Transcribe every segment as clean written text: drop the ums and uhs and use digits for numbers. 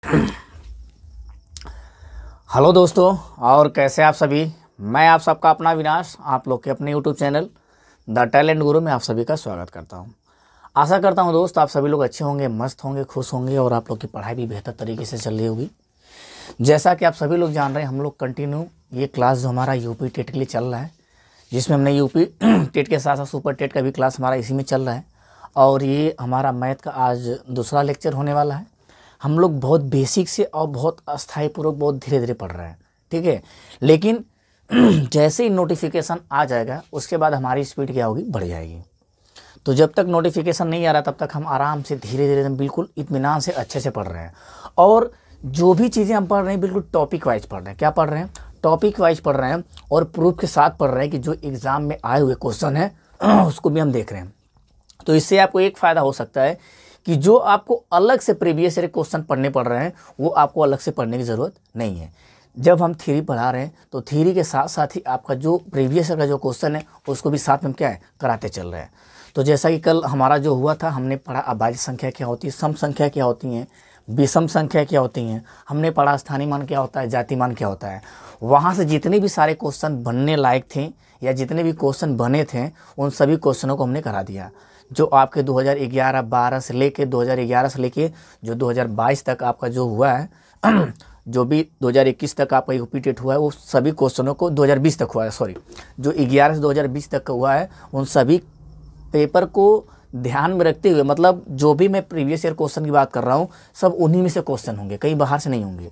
Hello दोस्तों, और कैसे आप सभी। मैं आप सबका अपना विनाश, आप लोग के अपने यूट्यूब चैनल द टैलेंट गुरु में आप सभी का स्वागत करता हूं। आशा करता हूं दोस्त आप सभी लोग अच्छे होंगे, मस्त होंगे, खुश होंगे और आप लोग की पढ़ाई भी बेहतर तरीके से चल रही होगी। जैसा कि आप सभी लोग जान रहे हैं, हम लोग कंटिन्यू ये क्लास जो हमारा यूपी टेट के लिए चल रहा है, जिसमें हमने यूपी टेट के साथ साथ सुपर टेट का भी क्लास हमारा इसी में चल रहा है। और ये हमारा मैथ का आज दूसरा लेक्चर होने वाला है। हम लोग बहुत बेसिक से और बहुत अस्थाई पूर्वक बहुत धीरे धीरे पढ़ रहे हैं, ठीक है। लेकिन जैसे ही नोटिफिकेशन आ जाएगा उसके बाद हमारी स्पीड क्या होगी, बढ़ जाएगी। तो जब तक नोटिफिकेशन नहीं आ रहा तब तक हम आराम से धीरे धीरे बिल्कुल इत्मीनान से अच्छे से पढ़ रहे हैं। और जो भी चीज़ें हम पढ़ रहे हैं बिल्कुल टॉपिक वाइज पढ़ रहे हैं। क्या पढ़ रहे हैं? टॉपिक वाइज पढ़ रहे हैं और प्रूफ के साथ पढ़ रहे हैं कि जो एग्ज़ाम में आए हुए क्वेश्चन है उसको भी हम देख रहे हैं। तो इससे आपको एक फ़ायदा हो सकता है कि जो आपको अलग से प्रीवियस ईयर क्वेश्चन पढ़ने पड़ रहे हैं वो आपको अलग से पढ़ने की ज़रूरत नहीं है। जब हम थ्योरी पढ़ा रहे हैं तो थ्योरी के साथ साथ ही आपका जो प्रीवियस ईयर का जो क्वेश्चन है उसको भी साथ में क्या है, कराते चल रहे हैं। तो जैसा कि कल हमारा जो हुआ था, हमने पढ़ा अभाज्य संख्या क्या होती है, सम संख्या क्या होती हैं, विषम संख्या क्या होती हैं, हमने पढ़ा स्थानीय मान क्या होता है, जाति मान क्या होता है। वहाँ से जितने भी सारे क्वेश्चन बनने लायक थे या जितने भी क्वेश्चन बने थे उन सभी क्वेश्चनों को हमने करा दिया। जो आपके 2011-12 से लेके 2011 से लेके जो 2022 तक आपका जो हुआ है जो भी 2021 तक आपका यूपी टेट हुआ है वो सभी क्वेश्चनों को 2020 तक हुआ है, सॉरी जो 11 से 2020 तक का हुआ है उन सभी पेपर को ध्यान में रखते हुए, मतलब जो भी मैं प्रीवियस ईयर क्वेश्चन की बात कर रहा हूँ सब उन्हीं में से क्वेश्चन होंगे, कहीं बाहर से नहीं होंगे।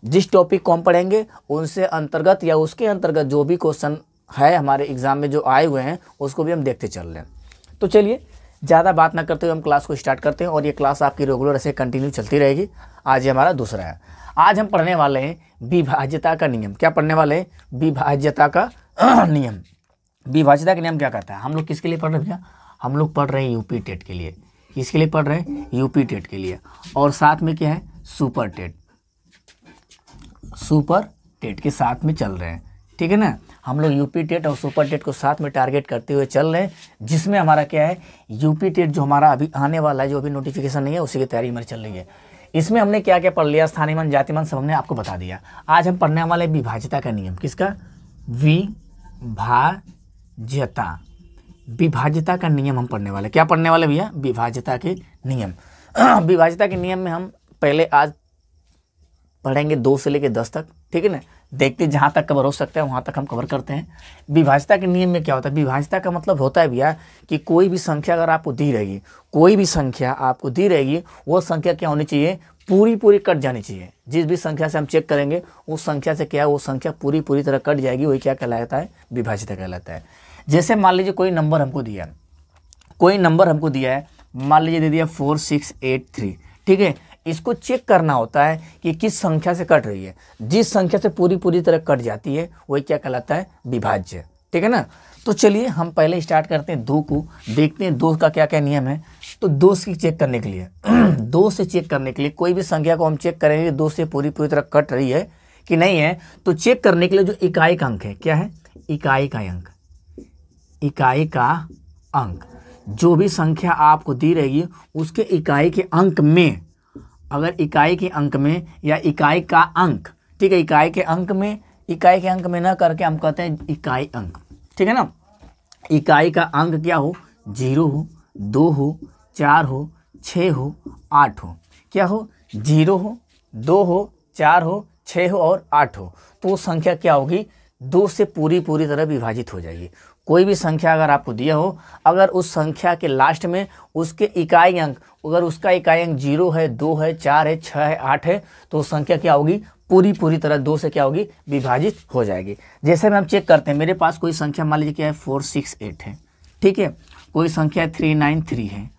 जिस टॉपिक को हम पढ़ेंगे उनसे अंतर्गत या उसके अंतर्गत जो भी क्वेश्चन है हमारे एग्जाम में जो आए हुए हैं उसको भी हम देखते चल रहे हैं। तो चलिए ज़्यादा बात ना करते हुए हम क्लास को स्टार्ट करते हैं और ये क्लास आपकी रेगुलर ऐसे कंटिन्यू चलती रहेगी। आज ये हमारा दूसरा है। आज हम पढ़ने वाले हैं विभाज्यता का नियम। क्या पढ़ने वाले हैं? विभाज्यता का नियम। विभाज्यता का नियम क्या कहता है? हम लोग किसके लिए पढ़ रहे हैं भैया? हम लोग पढ़ रहे हैं यूपी टेट के लिए। किसके लिए पढ़ रहे हैं? यूपी टेट के लिए। और साथ में क्या है? Super TET. सुपर टेट के साथ में चल रहे हैं, ठीक है ना। हम लोग यूपी टेट और सुपर टेट को साथ में टारगेट करते हुए चल रहे हैं, जिसमें हमारा क्या है, यूपी टेट जो हमारा अभी आने वाला है, जो अभी नोटिफिकेशन नहीं है उसी की तैयारी हमारी चल रही है। इसमें हमने क्या क्या पढ़ लिया, स्थानीय मान, जाति मान सब हमने आपको बता दिया। आज हम पढ़ने वाले विभाज्यता का नियम। किसका? विभाज्यता। विभाज्यता का नियम हम पढ़ने वाले। क्या पढ़ने वाले भैया? विभाज्यता के नियम। विभाज्यता के नियम में हम पहले आज पढ़ेंगे 2 से लेकर 10 तक, ठीक है ना। देखते जहाँ तक कवर हो सकता है वहाँ तक हम कवर करते हैं। विभाज्यता के नियम में क्या होता है? विभाज्यता का मतलब होता है भैया कि कोई भी संख्या अगर आपको दी रहेगी, कोई भी संख्या आपको दी रहेगी, वो संख्या क्या होनी चाहिए? पूरी कट जानी चाहिए। जिस भी संख्या से हम चेक करेंगे उस संख्या से क्या है, वो संख्या पूरी तरह कट जाएगी, वही क्या कहलाता है? विभाज्यता कहलाता है। जैसे मान लीजिए कोई नंबर हमको दिया, कोई नंबर हमको दिया है, मान लीजिए दे दिया 4683, ठीक है। इसको चेक करना होता है कि किस संख्या से कट रही है। जिस संख्या से पूरी तरह कट जाती है वही क्या कहलाता है? विभाज्य, ठीक है ना। तो चलिए हम पहले स्टार्ट करते हैं 2 को, देखते हैं 2 का क्या क्या नियम है। तो 2 से चेक करने के लिए 2 से चेक करने के लिए कोई भी संख्या को हम चेक करेंगे 2 से पूरी तरह कट रही है कि नहीं है। तो चेक करने के लिए जो इकाई का अंक है, क्या है? इकाई का अंक। इकाई का अंक, जो भी संख्या आपको दी रहेगी उसके इकाई के अंक में, अगर इकाई के अंक में या इकाई का अंक, ठीक है, इकाई के अंक में ना करके हम कहते हैं इकाई अंक, ठीक है ना। इकाई का अंक क्या हो? 0 हो, 2 हो, 4 हो, 6 हो, 8 हो। क्या हो? 0 हो, 2 हो, 4 हो, 6 हो और 8 हो। तो वो संख्या क्या होगी? 2 से पूरी तरह विभाजित हो जाएगी। कोई भी संख्या अगर आपको दिया हो, अगर उस संख्या के लास्ट में उसके इकाई अंक, अगर उसका इकाई अंक 0 है, 2 है, 4 है, 6 है, 8 है, तो संख्या क्या होगी? पूरी तरह 2 से क्या होगी? विभाजित हो जाएगी। जैसे में हम चेक करते हैं, मेरे पास कोई संख्या मान लीजिए क्या है? 468 है, ठीक है। कोई संख्या 393 है,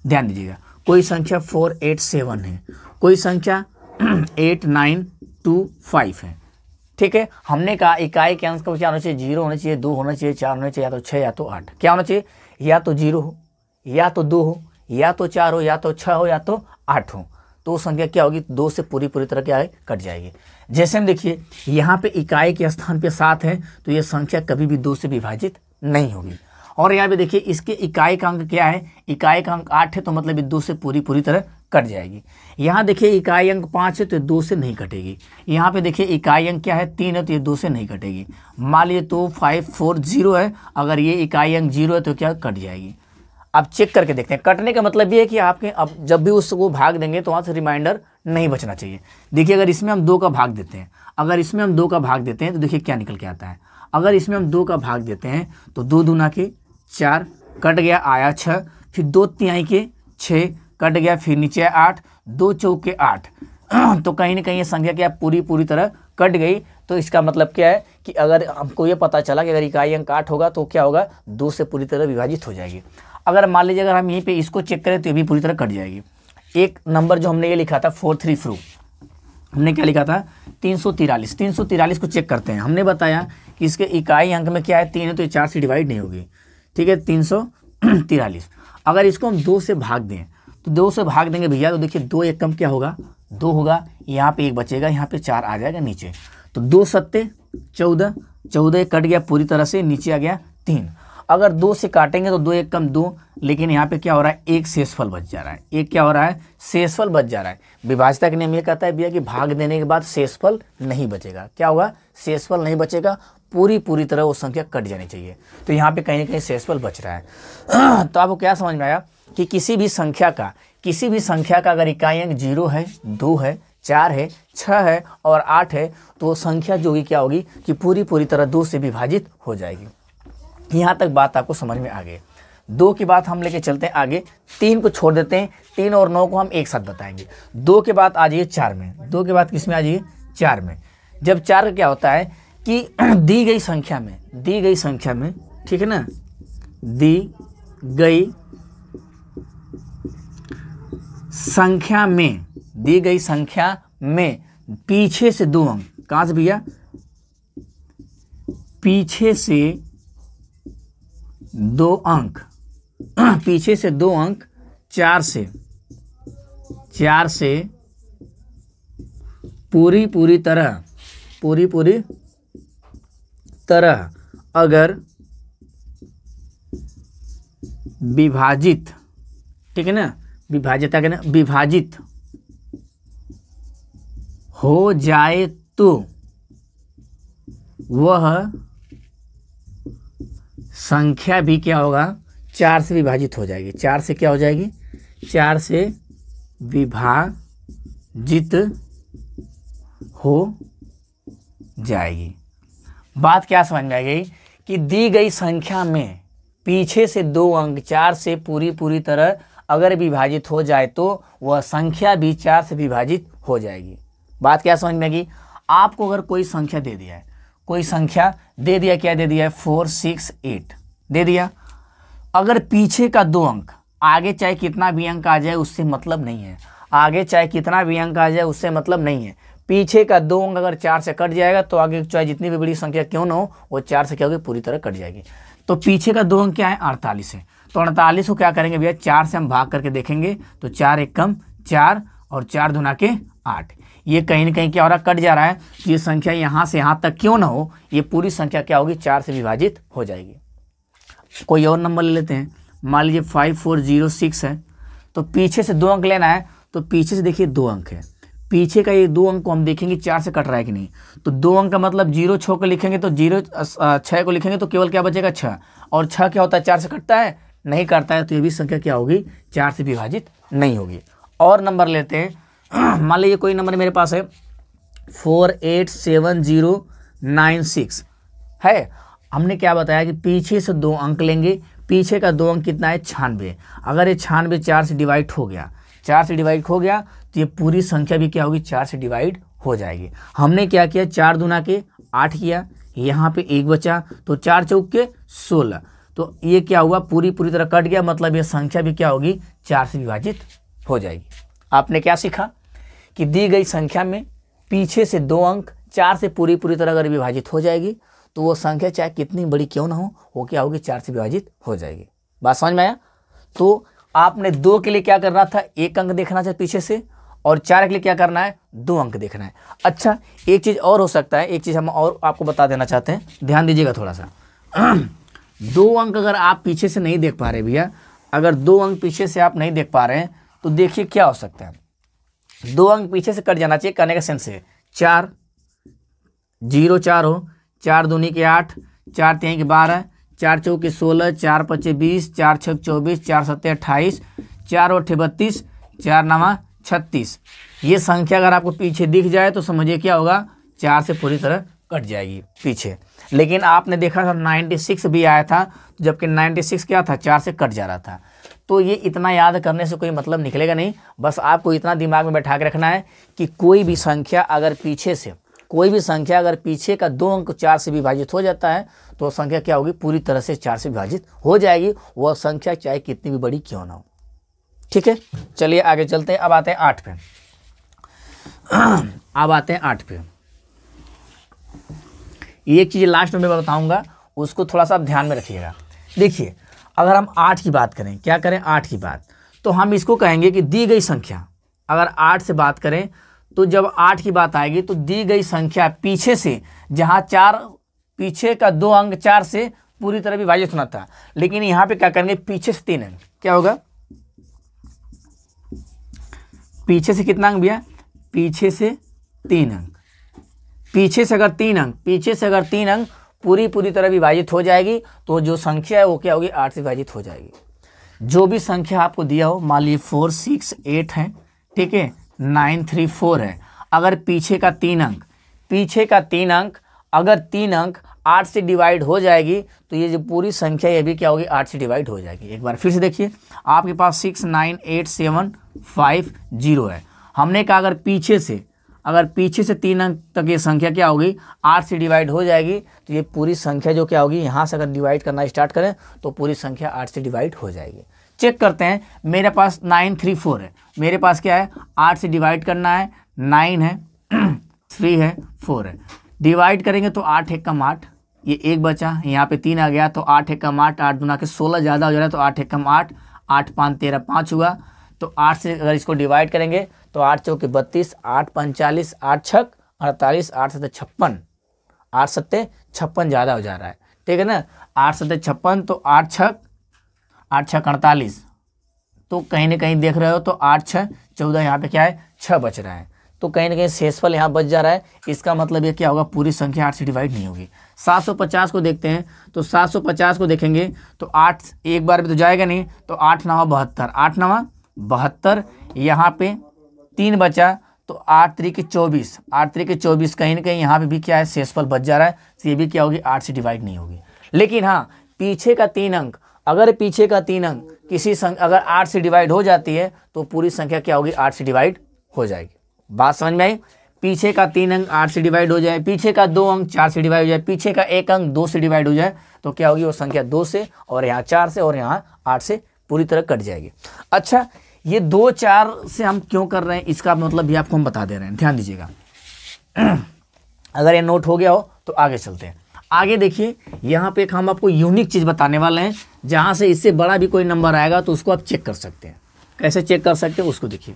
ध्यान दीजिएगा। कोई संख्या 487 है, कोई संख्या 8925 है, ठीक है। हमने कहा इकाई के अंक क्या होना चाहिए? 0 होना चाहिए, 2 होना चाहिए, 4 होना चाहिए, या तो 6 या तो 8। क्या होना चाहिए? या तो 0 हो, या तो 2 हो, या तो 4 हो, या तो 6 हो, या तो 8 हो। तो संख्या क्या होगी? 2 से पूरी तरह क्या है? कट जाएगी। जैसे हम देखिए यहाँ पे इकाई के स्थान पे 7 है तो ये संख्या कभी भी 2 से विभाजित नहीं होगी। और यहाँ पे देखिए इसके इकाई का अंक क्या है? इकाई का अंक 8 है, तो मतलब ये 2 से पूरी तरह कट जाएगी। यहाँ देखिए इकाई अंक 5 है तो 2 से नहीं कटेगी। यहाँ पे देखिए इकाई अंक क्या है 3 है तो ये 2 से नहीं कटेगी। मान लीजिए तो 5 4 0 है, अगर ये इकाई अंक 0 है तो क्या कट जाएगी। अब चेक करके देखते हैं। कटने का मतलब ये है कि आपके अब जब भी उसको भाग देंगे तो वहाँ से रिमाइंडर नहीं बचना चाहिए। देखिए अगर इसमें हम 2 का भाग देते हैं, अगर इसमें हम 2 का भाग देते हैं तो देखिए क्या निकल के आता है। अगर इसमें हम 2 का भाग देते हैं तो 2 दूना के 4 कट गया, आया 6, फिर 2 तिहाई के 6 कट गया, फिर नीचे 8, 2 चौके 8 तो कहीं ना कहीं ये संख्या क्या पूरी तरह कट गई। तो इसका मतलब क्या है कि अगर हमको ये पता चला कि अगर इकाई अंक 8 होगा तो क्या होगा 2 से पूरी तरह विभाजित हो जाएगी। अगर मान लीजिए अगर हम यहीं पे इसको चेक करें तो ये भी पूरी तरह कट जाएगी। एक नंबर जो हमने ये लिखा था 434, हमने क्या लिखा था 343। 343 को चेक करते हैं। हमने बताया कि इसके इकाई अंक में क्या है 3 है तो ये 4 से डिवाइड नहीं होगी, ठीक है 343। अगर इसको हम 2 से भाग दें तो 2 से भाग देंगे भैया तो देखिए 2 एक कम क्या होगा 2 होगा, यहाँ पे 1 बचेगा, यहाँ पे 4 आ जाएगा नीचे। तो 2 सत्ते 14, 14 कट गया पूरी तरह से, नीचे आ गया 3। अगर 2 से काटेंगे तो 2 एक कम 2, लेकिन यहाँ पे क्या हो रहा है एक शेषफल बच जा रहा है। एक क्या हो रहा है शेषफल बच जा रहा है। विभाज्यता का नियम ये कहता है भैया कि भाग देने के बाद शेषफल नहीं बचेगा। क्या होगा शेषफल नहीं बचेगा, पूरी तरह वो संख्या कट जानी चाहिए। तो यहाँ पे कहीं ना कहीं शेषफल बच रहा है। तो आपको क्या समझ में आया कि किसी भी संख्या का अगर इकाई अंक 0 है, 2 है, 4 है, 6 है और 8 है तो वो संख्या जो होगी क्या होगी कि पूरी तरह 2 से विभाजित हो जाएगी। यहाँ तक बात आपको समझ में आ गई। 2 की बात हम लेके चलते हैं आगे, 3 को छोड़ देते हैं। 3 और 9 को हम एक साथ बताएंगे। 2 के बाद आ जाइए 4 में। 2 के बाद किस में आ जाइए 4 में। जब 4 का क्या होता है कि दी गई संख्या में, ठीक है ना, दी गई संख्या में पीछे से 2 अंक, कहाँ से भैया पीछे से 2 अंक, पीछे से 2 अंक 4 से पूरी तरह अगर विभाजित, ठीक है ना, विभाजित हो जाए तो वह संख्या भी क्या होगा 4 से विभाजित हो जाएगी। 4 से क्या हो जाएगी 4 से विभाजित हो जाएगी। बात क्या समझ में आ गई कि दी गई संख्या में पीछे से 2 अंक 4 से पूरी तरह अगर विभाजित हो जाए तो वह संख्या भी 4 से विभाजित हो जाएगी। बात क्या समझ में आ गई। आपको अगर कोई संख्या दे दिया है, क्या दे दिया है 4 6 8 दे दिया। अगर पीछे का 2 अंक, आगे चाहे कितना भी अंक आ जाए उससे मतलब नहीं है, पीछे का 2 अंक अगर 4 से कट जाएगा तो आगे चाहे जितनी भी बड़ी संख्या क्यों ना हो वो 4 से क्या होगी पूरी तरह कट जाएगी। तो पीछे का 2 अंक क्या है 48 है। तो 48 को क्या करेंगे भैया 4 से हम भाग करके देखेंगे तो 4 एक कम 4 और 4 दूना के 8। ये कहीं ना कहीं क्या हो रहा है कट जा रहा है। ये संख्या यहाँ से यहाँ तक क्यों ना हो ये पूरी संख्या क्या होगी 4 से विभाजित हो जाएगी। कोई और नंबर ले लेते हैं। मान लीजिए 5406 है तो पीछे से 2 अंक लेना है। तो पीछे से देखिए 2 अंक है, पीछे का ये 2 अंक को हम देखेंगे 4 से कट रहा है कि नहीं। तो 2 अंक का मतलब 0 6 को लिखेंगे तो 6 को लिखेंगे तो केवल क्या बचेगा 6। और 6 क्या होता है 4 से कटता है नहीं करता है। तो ये भी संख्या क्या होगी 4 से विभाजित नहीं होगी। और नंबर लेते हैं। मान लीजिए कोई नंबर मेरे पास है 487096 है। हमने क्या बताया कि पीछे से 2 अंक लेंगे। पीछे का 2 अंक कितना है 96। अगर ये 96 4 से डिवाइड हो गया तो ये पूरी संख्या भी क्या होगी 4 से डिवाइड हो जाएगी। हमने क्या किया 4 दूना के 8 किया, यहाँ पे 1 बचा तो 4 चौक के 16। तो ये क्या हुआ पूरी तरह कट गया, मतलब ये संख्या भी क्या होगी 4 से विभाजित हो जाएगी। आपने क्या सीखा कि दी गई संख्या में पीछे से 2 अंक 4 से पूरी तरह अगर विभाजित हो जाएगी तो वो संख्या चाहे कितनी बड़ी क्यों ना हो वो क्या होगी 4 से विभाजित हो जाएगी। बात समझ में आया। तो आपने 2 के लिए क्या करना था 1 अंक देखना था पीछे से, और 4 के लिए क्या करना है 2 अंक देखना है। अच्छा एक चीज़ और हो सकता है, एक चीज़ हम और आपको बता देना चाहते हैं, ध्यान दीजिएगा थोड़ा सा। 2 अंक अगर आप पीछे से नहीं देख पा रहे भैया, अगर 2 अंक पीछे से आप नहीं देख पा रहे हैं तो देखिए क्या हो सकता है, 2 अंक पीछे से कट जाना चाहिए, करने का सेंस है 4 0 4 हो, 4 दूनी के 8, 4 3 के 12, 4 चौके 16, 4 5 20, 4 6 24, 4 7 28, 4 8 32, 4 9 36। ये संख्या अगर आपको पीछे दिख जाए तो समझिए क्या होगा, 4 से पूरी तरह कट जाएगी पीछे। लेकिन आपने देखा था 96 भी आया था, जबकि 96 क्या था, 4 से कट जा रहा था। तो ये इतना याद करने से कोई मतलब निकलेगा नहीं, बस आपको इतना दिमाग में बैठा के रखना है कि कोई भी संख्या अगर पीछे का 2 अंक 4 से विभाजित हो जाता है तो संख्या क्या होगी, पूरी तरह से 4 से विभाजित हो जाएगी, वह संख्या चाहे कितनी भी बड़ी क्यों ना हो। ठीक है, चलिए आगे चलते हैं। अब आते हैं 8 पे। अब आते हैं 8 पे। एक चीज़ लास्ट में मैं बताऊंगा, उसको थोड़ा सा ध्यान में रखिएगा। देखिए, अगर हम 8 की बात करें, क्या करें 8 की बात, तो हम इसको कहेंगे कि दी गई संख्या, अगर 8 से बात करें तो जब 8 की बात आएगी तो दी गई संख्या पीछे से, जहाँ 4 पीछे का 2 अंक 4 से पूरी तरह विभाजित होना था, लेकिन यहाँ पे क्या करेंगे, पीछे से 3 अंक, क्या होगा, पीछे से कितना अंक भैया, पीछे से 3 अंक, पीछे से अगर 3 अंक पूरी तरह विभाजित हो जाएगी तो जो संख्या है वो क्या होगी, 8 से विभाजित हो जाएगी। जो भी संख्या आपको दिया हो, मान लीजिए 4 6 8 है, ठीक है, 9 3 4 है, अगर पीछे का 3 अंक अगर 3 अंक 8 से डिवाइड हो जाएगी तो ये जो पूरी संख्या ये भी क्या होगी, 8 से डिवाइड हो जाएगी। एक बार फिर से देखिए, आपके पास 6 9 8 7 5 0 है। हमने कहा अगर पीछे से 3 अंक तक ये संख्या क्या होगी, 8 से डिवाइड हो जाएगी, तो ये पूरी संख्या जो क्या होगी, यहाँ से अगर डिवाइड करना स्टार्ट करें तो पूरी संख्या 8 से डिवाइड हो जाएगी। चेक करते हैं, मेरे पास 9 3 4 है, मेरे पास क्या है, 8 से डिवाइड करना है, 9 है 3 है 4 है, डिवाइड करेंगे तो 8 1 कम 8, ये 1 बचा, यहाँ पे 3 आ गया तो 8 1 कम 8, 8 दूना के 16 ज़्यादा हो जा रहा है तो 8 1 कम 8, 8 5 13 5 हुआ, तो 8 से अगर इसको डिवाइड करेंगे तो 8 चौके 32, 8 5 40, 8 6 48, 8 7 56, 8 7 56 ज़्यादा हो जा रहा है, ठीक है ना, 8 7 56, तो 8 6 48, तो कहीं ना कहीं देख रहे हो तो 8 6 14, यहाँ पे क्या है 6 बच रहा है, तो कहीं ना कहीं शेषफल यहाँ बच जा रहा है। इसका मतलब ये क्या होगा, पूरी संख्या 8 से डिवाइड नहीं होगी। 750 को देखते हैं, तो 750 को देखेंगे तो 8 एक बार भी तो जाएगा नहीं, तो 8 9 72, 8 9 72, यहाँ पे 3 बचा तो 8 3 के 24, 8 3 के 24, कहीं ना कहीं यहाँ पे भी क्या है, शेषफल बच जा रहा है, तो ये भी क्या होगी, 8 से डिवाइड नहीं होगी। लेकिन हाँ, पीछे का 3 अंक अगर किसी अगर 8 से डिवाइड हो जाती है तो पूरी संख्या क्या होगी, 8 से डिवाइड हो जाएगी। बात समझ में आई, पीछे का 3 अंक 8 से डिवाइड हो जाए, पीछे का 2 अंक 4 से डिवाइड हो जाए, पीछे का 1 अंक 2 से डिवाइड हो जाए, तो क्या होगी, वो संख्या 2 से और यहाँ 4 से और यहाँ 8 से पूरी तरह कट जाएगी। अच्छा, ये 2 4 से हम क्यों कर रहे हैं, इसका मतलब भी आपको हम बता दे रहे हैं, ध्यान दीजिएगा। अगर ये नोट हो गया हो तो आगे चलते हैं। आगे देखिए, यहाँ पे एक हम आपको यूनिक चीज़ बताने वाले हैं, जहाँ से इससे बड़ा भी कोई नंबर आएगा तो उसको आप चेक कर सकते हैं। कैसे चेक कर सकते हैं उसको देखिए।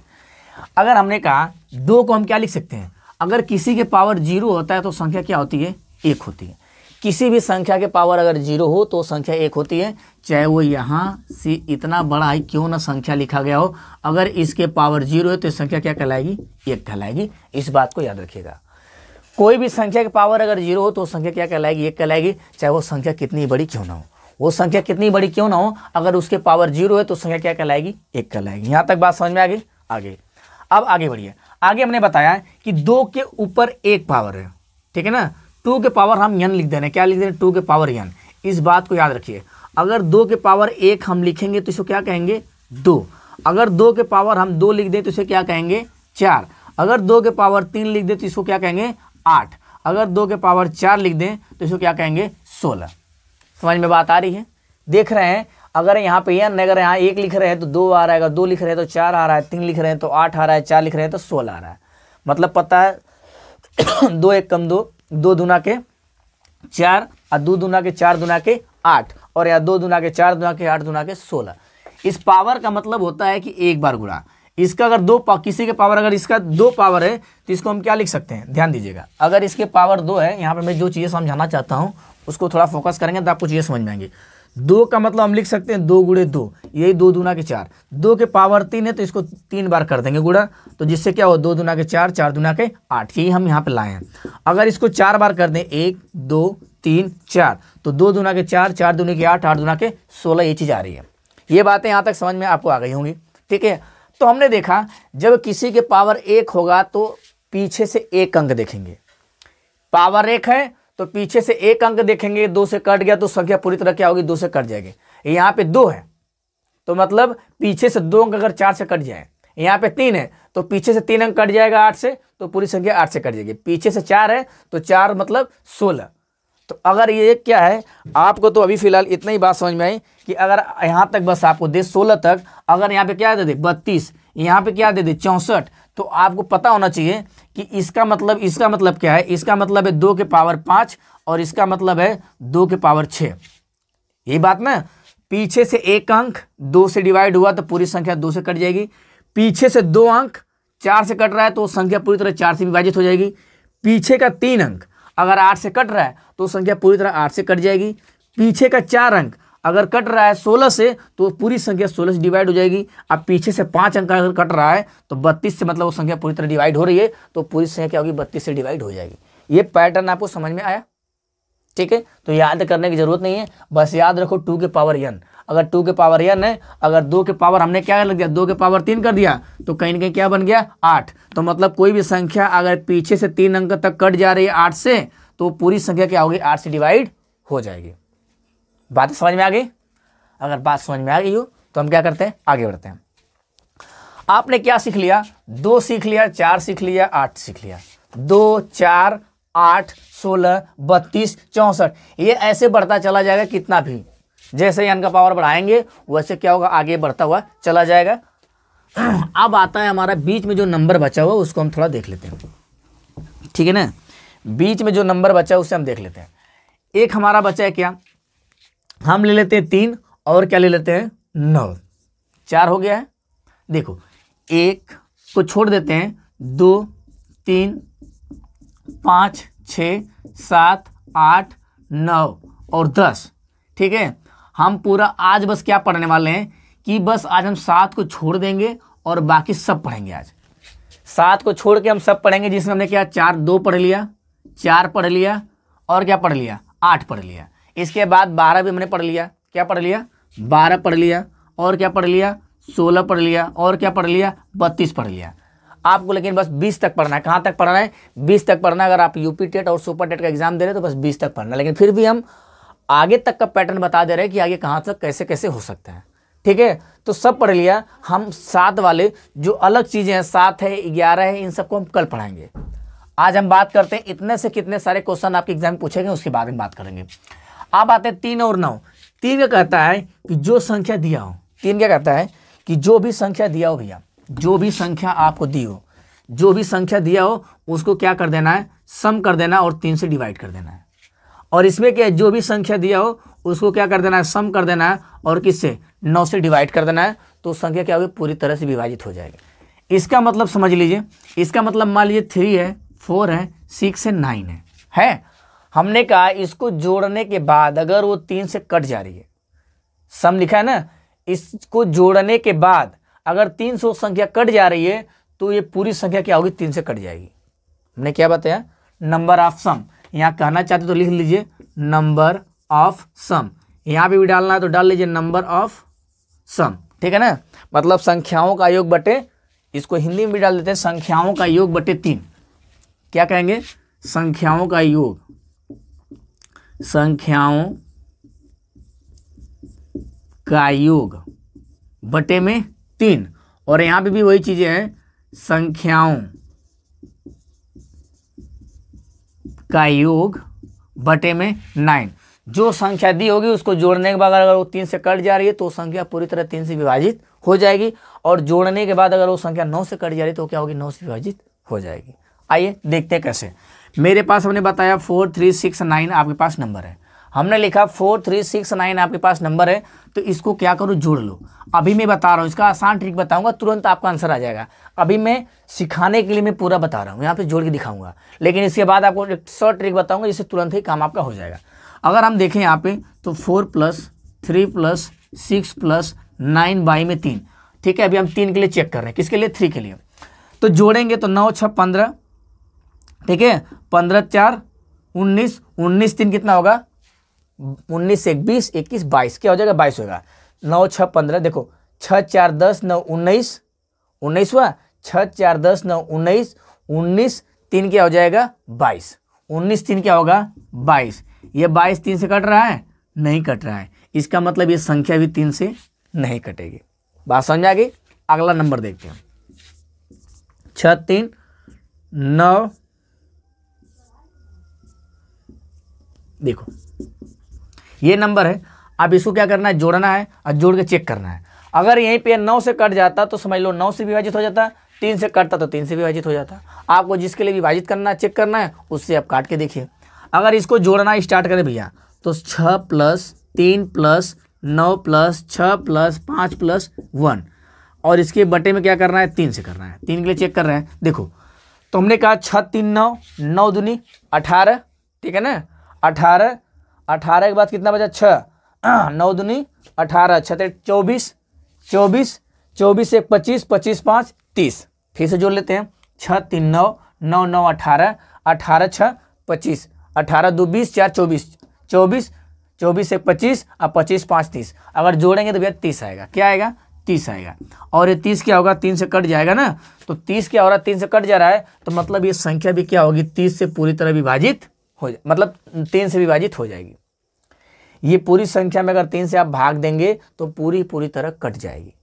अगर हमने कहा 2 को हम क्या लिख सकते हैं, अगर किसी के पावर 0 होता है तो संख्या क्या होती है, 1 होती है। किसी भी संख्या के पावर अगर 0 हो तो संख्या 1 होती है, चाहे वो यहाँ से इतना बड़ा ही क्यों ना संख्या लिखा गया हो, अगर इसके पावर 0 है तो संख्या क्या कहलाएगी, 1 कहलाएगी। इस बात को याद रखिएगा। कोई भी संख्या के पावर अगर 0 हो तो संख्या क्या कहलाएगी, 1 कहलाएगी, चाहे वो संख्या कितनी बड़ी क्यों ना हो। वो संख्या कितनी बड़ी क्यों ना हो, अगर उसके पावर 0 है तो संख्या क्या कहलाएगी, 1 कहलाएगी। यहाँ तक बात समझ में आ गई। अब आगे बढ़िए। आगे हमने बताया कि 2 के ऊपर 1 पावर है, ठीक है ना, 2 के पावर हम n लिख दे रहे हैं, क्या लिख दे रहे हैं, 2 के पावर n। इस बात को याद रखिए, अगर 2 के पावर 1 हम लिखेंगे तो इसको क्या कहेंगे, 2। अगर 2 के पावर हम 2 लिख दें तो इसे क्या कहेंगे, 4। अगर 2 के पावर 3 लिख दें तो इसको क्या कहेंगे, 8। अगर 2 के पावर 4 लिख दें तो इसको क्या कहेंगे, 16। समझ में बात आ रही है। देख रहे हैं, अगर यहाँ पे n, अगर यहाँ 1 लिख रहे हैं तो 2 आ रहा है, 2 लिख रहे हैं तो 4 आ रहा है, 3 लिख रहे हैं तो 8 आ रहा है, 4 लिख रहे हैं तो 16 आ रहा है। मतलब पता है 2 1 कम 2, 2 दूना के 4 और 2 दूना के 4 दूना के 8, और यहाँ 2 दूना के 4 दूना के 8 दूना के 16। इस पावर का मतलब होता है कि एक बार गुणा। इसका अगर किसी के पावर अगर इसका 2 पावर है तो इसको हम क्या लिख सकते हैं, ध्यान दीजिएगा। अगर इसके पावर 2 है, यहाँ पर मैं जो चीज़ें समझाना चाहता हूँ उसको थोड़ा फोकस करेंगे तो आपको चीज़ें समझ में आएंगी। 2 का मतलब हम लिख सकते हैं 2 गुणे 2, यही 2 दूना के 4, 2 के पावर 3 है तो इसको 3 बार कर देंगे गुणा, तो जिससे क्या हो 2 दूना के 4, 4 दूना के 8, यही हम यहाँ पे लाए हैं। अगर इसको 4 बार कर दें 1 2 3 4, तो 2 दूना के 4, 4 दूने के 8, 8 दूना के 16, ये चीज़ आ रही है। ये बातें यहाँ तक समझ में आपको आ गई होंगी, ठीक है। तो हमने देखा जब किसी के पावर 1 होगा तो पीछे से 1 अंक देखेंगे, पावर 1 है तो पीछे से 1 अंक देखेंगे, 2 से कट गया तो संख्या पूरी तरह क्या होगी 2 से कट जाएगी। यहाँ पे 2 है तो मतलब पीछे से 2 अंक अगर 4 से कट जाए, यहाँ पे 3 है तो पीछे से 3 अंक कट जाएगा 8 से, तो पूरी संख्या 8 से कट जाएगी। पीछे से 4 है तो 4 मतलब 16। तो अगर ये क्या है, आपको तो अभी फिलहाल इतना ही बात समझ में आई कि अगर यहाँ तक बस आपको दे 16 तक, अगर यहाँ पे क्या दे दे 32, यहाँ पे क्या दे दे 64, तो आपको पता होना चाहिए कि इसका मतलब क्या है। इसका मतलब है 2 के पावर 5 और इसका मतलब है 2 के पावर 6। यही बात ना, पीछे से 1 अंक 2 से डिवाइड हुआ तो पूरी संख्या 2 से कट जाएगी। पीछे से 2 अंक 4 से कट रहा है तो संख्या पूरी तरह 4 से विभाजित हो जाएगी। पीछे का 3 अंक अगर 8 से कट रहा है तो संख्या पूरी तरह 8 से कट जाएगी। पीछे का 4 अंक अगर कट रहा है 16 से तो पूरी संख्या 16 से डिवाइड हो जाएगी। अब पीछे से 5 अंक अगर कट रहा है तो 32 से, मतलब वो संख्या पूरी तरह डिवाइड हो रही है तो पूरी संख्या क्या होगी 32 से डिवाइड हो जाएगी। ये पैटर्न आपको समझ में आया, ठीक है। तो याद करने की जरूरत नहीं है, बस याद रखो 2 के पावर n, अगर 2 के पावर n है, अगर 2 के पावर हमने क्या लग दिया 2 के पावर 3 कर दिया तो कहीं ना कहीं क्या बन गया 8। तो मतलब कोई भी संख्या अगर पीछे से 3 अंक तक कट जा रही है 8 से तो पूरी संख्या क्या होगी 8 से डिवाइड हो जाएगी। बात समझ में आ गई? अगर बात समझ में आ गई हो तो हम क्या करते हैं आगे बढ़ते हैं। आपने क्या सीख लिया, 2 सीख लिया, 4 सीख लिया, 8 सीख लिया। 2 4 8 16 32 64, ये ऐसे बढ़ता चला जाएगा कितना भी, जैसे n का पावर बढ़ाएंगे वैसे क्या होगा आगे बढ़ता हुआ चला जाएगा। अब आता है हमारा बीच में जो नंबर बचा हुआ उसको हम थोड़ा देख लेते हैं, ठीक है ना। बीच में जो नंबर बचा है उसे हम देख लेते हैं। एक हमारा बचा है क्या, हम ले लेते हैं 3 और क्या ले लेते हैं 9, 4 हो गया है। देखो 1 को छोड़ देते हैं, 2 3 5 6 7 8 9 और 10, ठीक है। हम पूरा आज बस क्या पढ़ने वाले हैं कि बस आज हम 7 को छोड़ देंगे और बाकी सब पढ़ेंगे। आज 7 को छोड़ के हम सब पढ़ेंगे, जिसमें हमने क्या 2 पढ़ लिया, 4 पढ़ लिया और क्या पढ़ लिया 8 पढ़ लिया। इसके बाद 12 भी हमने पढ़ लिया, क्या पढ़ लिया 12 पढ़ लिया और क्या पढ़ लिया 16 पढ़ लिया और क्या पढ़ लिया 32 पढ़ लिया। आपको लेकिन बस 20 तक पढ़ना है। कहाँ तक पढ़ना है 20 तक पढ़ना है। अगर आप यूपी टेट और सुपर टेट का एग्जाम दे रहे हैं तो बस 20 तक पढ़ना है, लेकिन फिर भी हम आगे तक का पैटर्न बता दे रहे हैं कि आगे कहाँ तक कैसे कैसे हो सकता है, ठीक है। तो सब पढ़ लिया। हम 7 वाले जो अलग चीज़ें हैं 7 है 11 है इन सबको हम कल पढ़ाएंगे। आज हम बात करते हैं इतने से कितने सारे क्वेश्चन आपके एग्जाम में पूछेंगे उसके बारे में बात करेंगे। अब आते हैं 3 और 9। 3 क्या कहता है कि जो संख्या दिया हो, 3 क्या कहता है कि जो भी संख्या दिया हो भैया, जो भी संख्या आपको दी हो, जो भी संख्या दिया हो उसको क्या कर देना है सम कर देना और 3 से डिवाइड कर देना है। और इसमें क्या है जो भी संख्या दिया हो उसको क्या कर देना है सम कर देना है और किससे 9 से डिवाइड कर देना है, तो संख्या क्या होगी पूरी तरह से विभाजित हो जाएगी। इसका मतलब समझ लीजिए, इसका मतलब मान लीजिए 3 है 4 है 6 है 9 है। हमने कहा इसको जोड़ने के बाद अगर वो 3 से कट जा रही है, सम लिखा है ना, इसको जोड़ने के बाद अगर 3 से संख्या कट जा रही है तो ये पूरी संख्या क्या होगी 3 से कट जाएगी। हमने क्या बताया नंबर ऑफ सम। यहाँ कहना चाहते तो लिख लीजिए नंबर ऑफ सम, यहाँ पे भी डालना है तो डाल लीजिए नंबर ऑफ सम, ठीक है ना। मतलब संख्याओं का योग बटे, इसको हिंदी में भी डाल देते हैं संख्याओं का योग बटे 3। क्या कहेंगे संख्याओं का योग, संख्याओं का योग बटे में 3। और यहाँ पे भी वही चीजें हैं संख्याओं का योग बटे में 9। जो संख्या दी होगी उसको जोड़ने के बाद अगर वो 3 से कट जा रही है तो संख्या पूरी तरह 3 से विभाजित हो जाएगी, और जोड़ने के बाद अगर वो संख्या 9 से कट जा रही है तो क्या होगी 9 से विभाजित हो जाएगी। आइए देखते हैं कैसे। मेरे पास हमने बताया 4 3 6 9 आपके पास नंबर है। हमने लिखा 4 3 6 9 आपके पास नंबर है, तो इसको क्या करो जोड़ लो। अभी मैं बता रहा हूँ, इसका आसान ट्रिक बताऊंगा, तुरंत आपका आंसर आ जाएगा। अभी मैं सिखाने के लिए मैं पूरा बता रहा हूँ, यहाँ पे जोड़ के दिखाऊंगा, लेकिन इसके बाद आपको एक शॉर्ट ट्रिक बताऊंगा जिससे तुरंत ही काम आपका हो जाएगा। अगर हम देखें यहाँ पे तो 4 + 3 + 6 + 9 बाई में 3। ठीक है, अभी हम 3 के लिए चेक कर रहे हैं, किसके लिए, 3 के लिए। तो जोड़ेंगे तो 9 × 6 = 15, ठीक है, 15 × 4 = 19, 19 × 3 कितना होगा, 19 × 1 = 20, 21 = 22, क्या हो जाएगा, 22 होगा। 9 × 6 = 15, देखो 6 × 4 = 10, 9 × 19, 19 हुआ, 6 × 4 = 10, 9 × 19, 19 × 3 क्या हो जाएगा, 22, 19 × 3 क्या होगा, 22। ये 22 3 से कट रहा है, नहीं कट रहा है, इसका मतलब ये संख्या भी 3 से नहीं कटेगी। बात समझ आ गई। अगला नंबर देखते हैं, 6 × 3 = 9। देखो ये नंबर है, अब इसको क्या करना है, जोड़ना है और जोड़ के चेक करना है। अगर यहीं पे 9 से कट जाता तो समझ लो 9 से विभाजित हो जाता, 3 से कटता तो 3 से विभाजित हो जाता। आपको जिसके लिए विभाजित करना है, चेक करना है, उससे आप काट के देखिए। अगर इसको जोड़ना स्टार्ट करें भैया, तो 6 + 3 + 9 + 6 + 5 + 1, और इसके बटे में क्या करना है, 3 से करना है। 3 के लिए चेक कर रहे हैं, देखो तो हमने कहा 6 × 3 = 9, 9 दूनी 18, ठीक है ना, 18, 18 के बाद कितना बचा, 6, 9 दूनी 18, 6 × 3 = 24, 24, 24 से 25, 25 × 5 = 30। फिर से जोड़ लेते हैं, 6 × 3 = 9, 9 × 9 = 18, 18 × 6 = 25, 18 × 2 = 20, 4 = 24, 24, 24 से 25 और 25 × 5 = 30। अगर जोड़ेंगे तो भैया 30 आएगा, क्या आएगा, 30 आएगा। और ये 30 क्या होगा, 3 से कट जाएगा ना, तो 30 क्या हो रहा है, 3 से कट जा रहा है, तो मतलब ये संख्या भी क्या होगी, 30 से पूरी तरह विभाजित हो जाए, मतलब 3 से विभाजित हो जाएगी। ये पूरी संख्या में अगर 3 से आप भाग देंगे तो पूरी तरह कट जाएगी।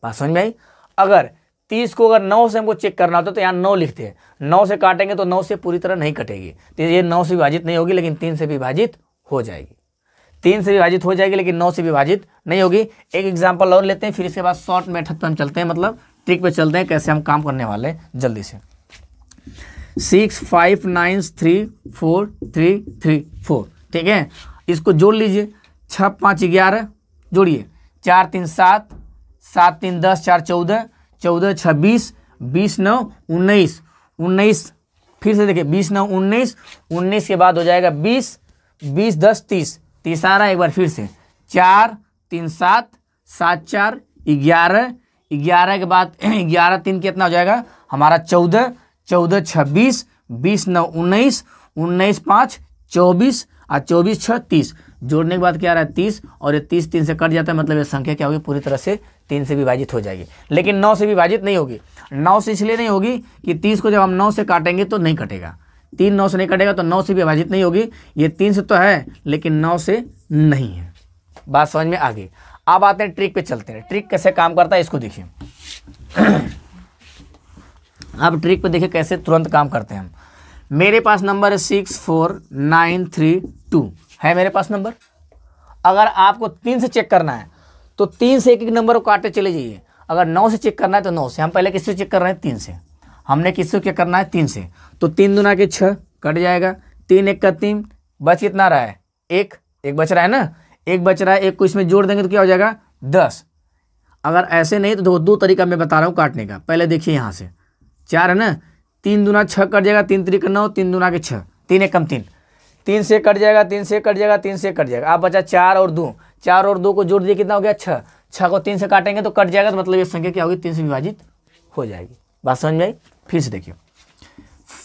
बात समझ में आई। अगर 30 को अगर 9 से हमको चेक करना होता तो यहाँ 9 लिखते हैं, 9 से काटेंगे तो 9 से पूरी तरह नहीं कटेगी, तो ये 9 से विभाजित नहीं होगी, लेकिन 3 से विभाजित हो जाएगी। 3 से विभाजित हो जाएगी लेकिन 9 से विभाजित नहीं होगी। एक एग्जाम्पल और लेते हैं, फिर इसके बाद शॉर्ट मेथड पर हम चलते हैं, मतलब ट्रिक पे चलते हैं, कैसे हम काम करने वाले हैं जल्दी से। 6 5 9 3 4 3 3 4, ठीक है, इसको जोड़ लीजिए। 6 5 11 जोड़िए, 4 3 7, 7 3 10, 4 14, 14 6 20, 20 9 19, 19 फिर से देखिए 20 9 19, 19 के बाद हो जाएगा 20, 20 10 30, 30 आ रहा है, एक बार फिर से 4 3 7, 7 4 11, 11 के बाद 11 3 कितना हो जाएगा हमारा 14, 14 26, 20 9 19, 19 5 24 और 24 6 30। जोड़ने के बाद क्या आ रहा है 30, और ये 30 3 से कट जाता है, मतलब ये संख्या क्या होगी, पूरी तरह से 3 से विभाजित हो जाएगी, लेकिन 9 से विभाजित नहीं होगी। 9 से इसलिए नहीं होगी कि 30 को जब हम 9 से काटेंगे तो नहीं कटेगा, 3 9 से नहीं कटेगा, तो 9 से विभाजित नहीं होगी। ये 3 से तो है लेकिन 9 से नहीं है। बात समझ में आ गई। अब आते हैं ट्रिक पे चलते हैं, ट्रिक कैसे काम करता है इसको देखिए। अब ट्रिक पे देखिए कैसे तुरंत काम करते हैं हम। मेरे पास नंबर है 64932 है मेरे पास नंबर। अगर आपको 3 से चेक करना है तो 3 से एक एक नंबर को काटते चले जाइए। अगर 9 से चेक करना है तो 9 से। हम पहले किससे चेक कर रहे हैं 3 से, हमने किससे चेक करना है 3 से। तो 3 दूना के 6 कट जाएगा, 3 1 का 3, बच कितना रहा है 1, 1 बच रहा है ना, 1 बच रहा है, 1 को इसमें जोड़ देंगे तो क्या हो जाएगा 10। अगर ऐसे नहीं तो दो तरीका मैं बता रहा हूँ काटने का। पहले देखिए यहाँ से 4 है ना, 3 दूना 6 कट जाएगा, 3 3 का 9, 3 दूना के 6, 3 1 कम 3, 3 से कट जाएगा, 3 से कट जाएगा, 3 से कट जाएगा। आप बचा 4 और 2, 4 और 2 को जोड़ दिए कितना हो गया 6, 6 को 3 से काटेंगे तो कट जाएगा, तो मतलब ये संख्या क्या होगी 3 से विभाजित हो जाएगी। बात समझ में आई। फिर से देखिए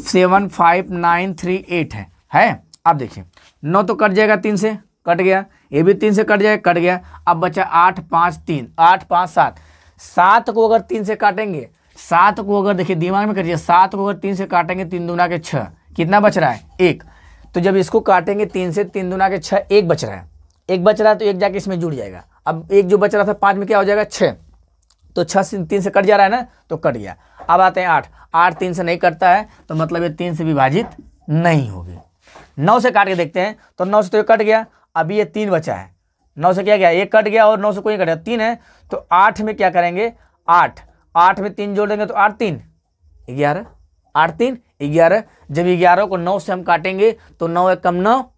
75938 है। अब देखिए 9 तो कट जाएगा, 3 से कट गया, ये भी 3 से कट जाएगा, कट गया। अब बचा 8 5 3, 8 5 7, 7 को अगर 3 से काटेंगे, 7 को अगर देखिए दिमाग में करिए, 7 को अगर 3 से काटेंगे 3 दूना के 6, कितना बच रहा है 1। तो जब इसको काटेंगे 3 से, 3 दूना के 6, 1 बच रहा है, 1 बच रहा है तो 1 जाके इसमें जुड़ जाएगा। अब 1 जो बच रहा था 5 में क्या हो जाएगा 6, तो 6 से 3 से कट जा रहा है ना, तो कट गया। अब आते हैं 8, 8 3 से नहीं कटता है, तो मतलब ये 3 से विभाजित नहीं होगी। 9 से काट के देखते हैं, तो 9 से तो ये कट गया, अभी ये 3 बचा है। 9 से क्या गया 1 कट गया, और 9 से कोई कट गया 3 है, तो 8 में क्या करेंगे 8 में 3 जोड़ देंगे तो 8 3 11, 8 3 11। जब 11 को 9 से हम काटेंगे तो 9 1 कम 9,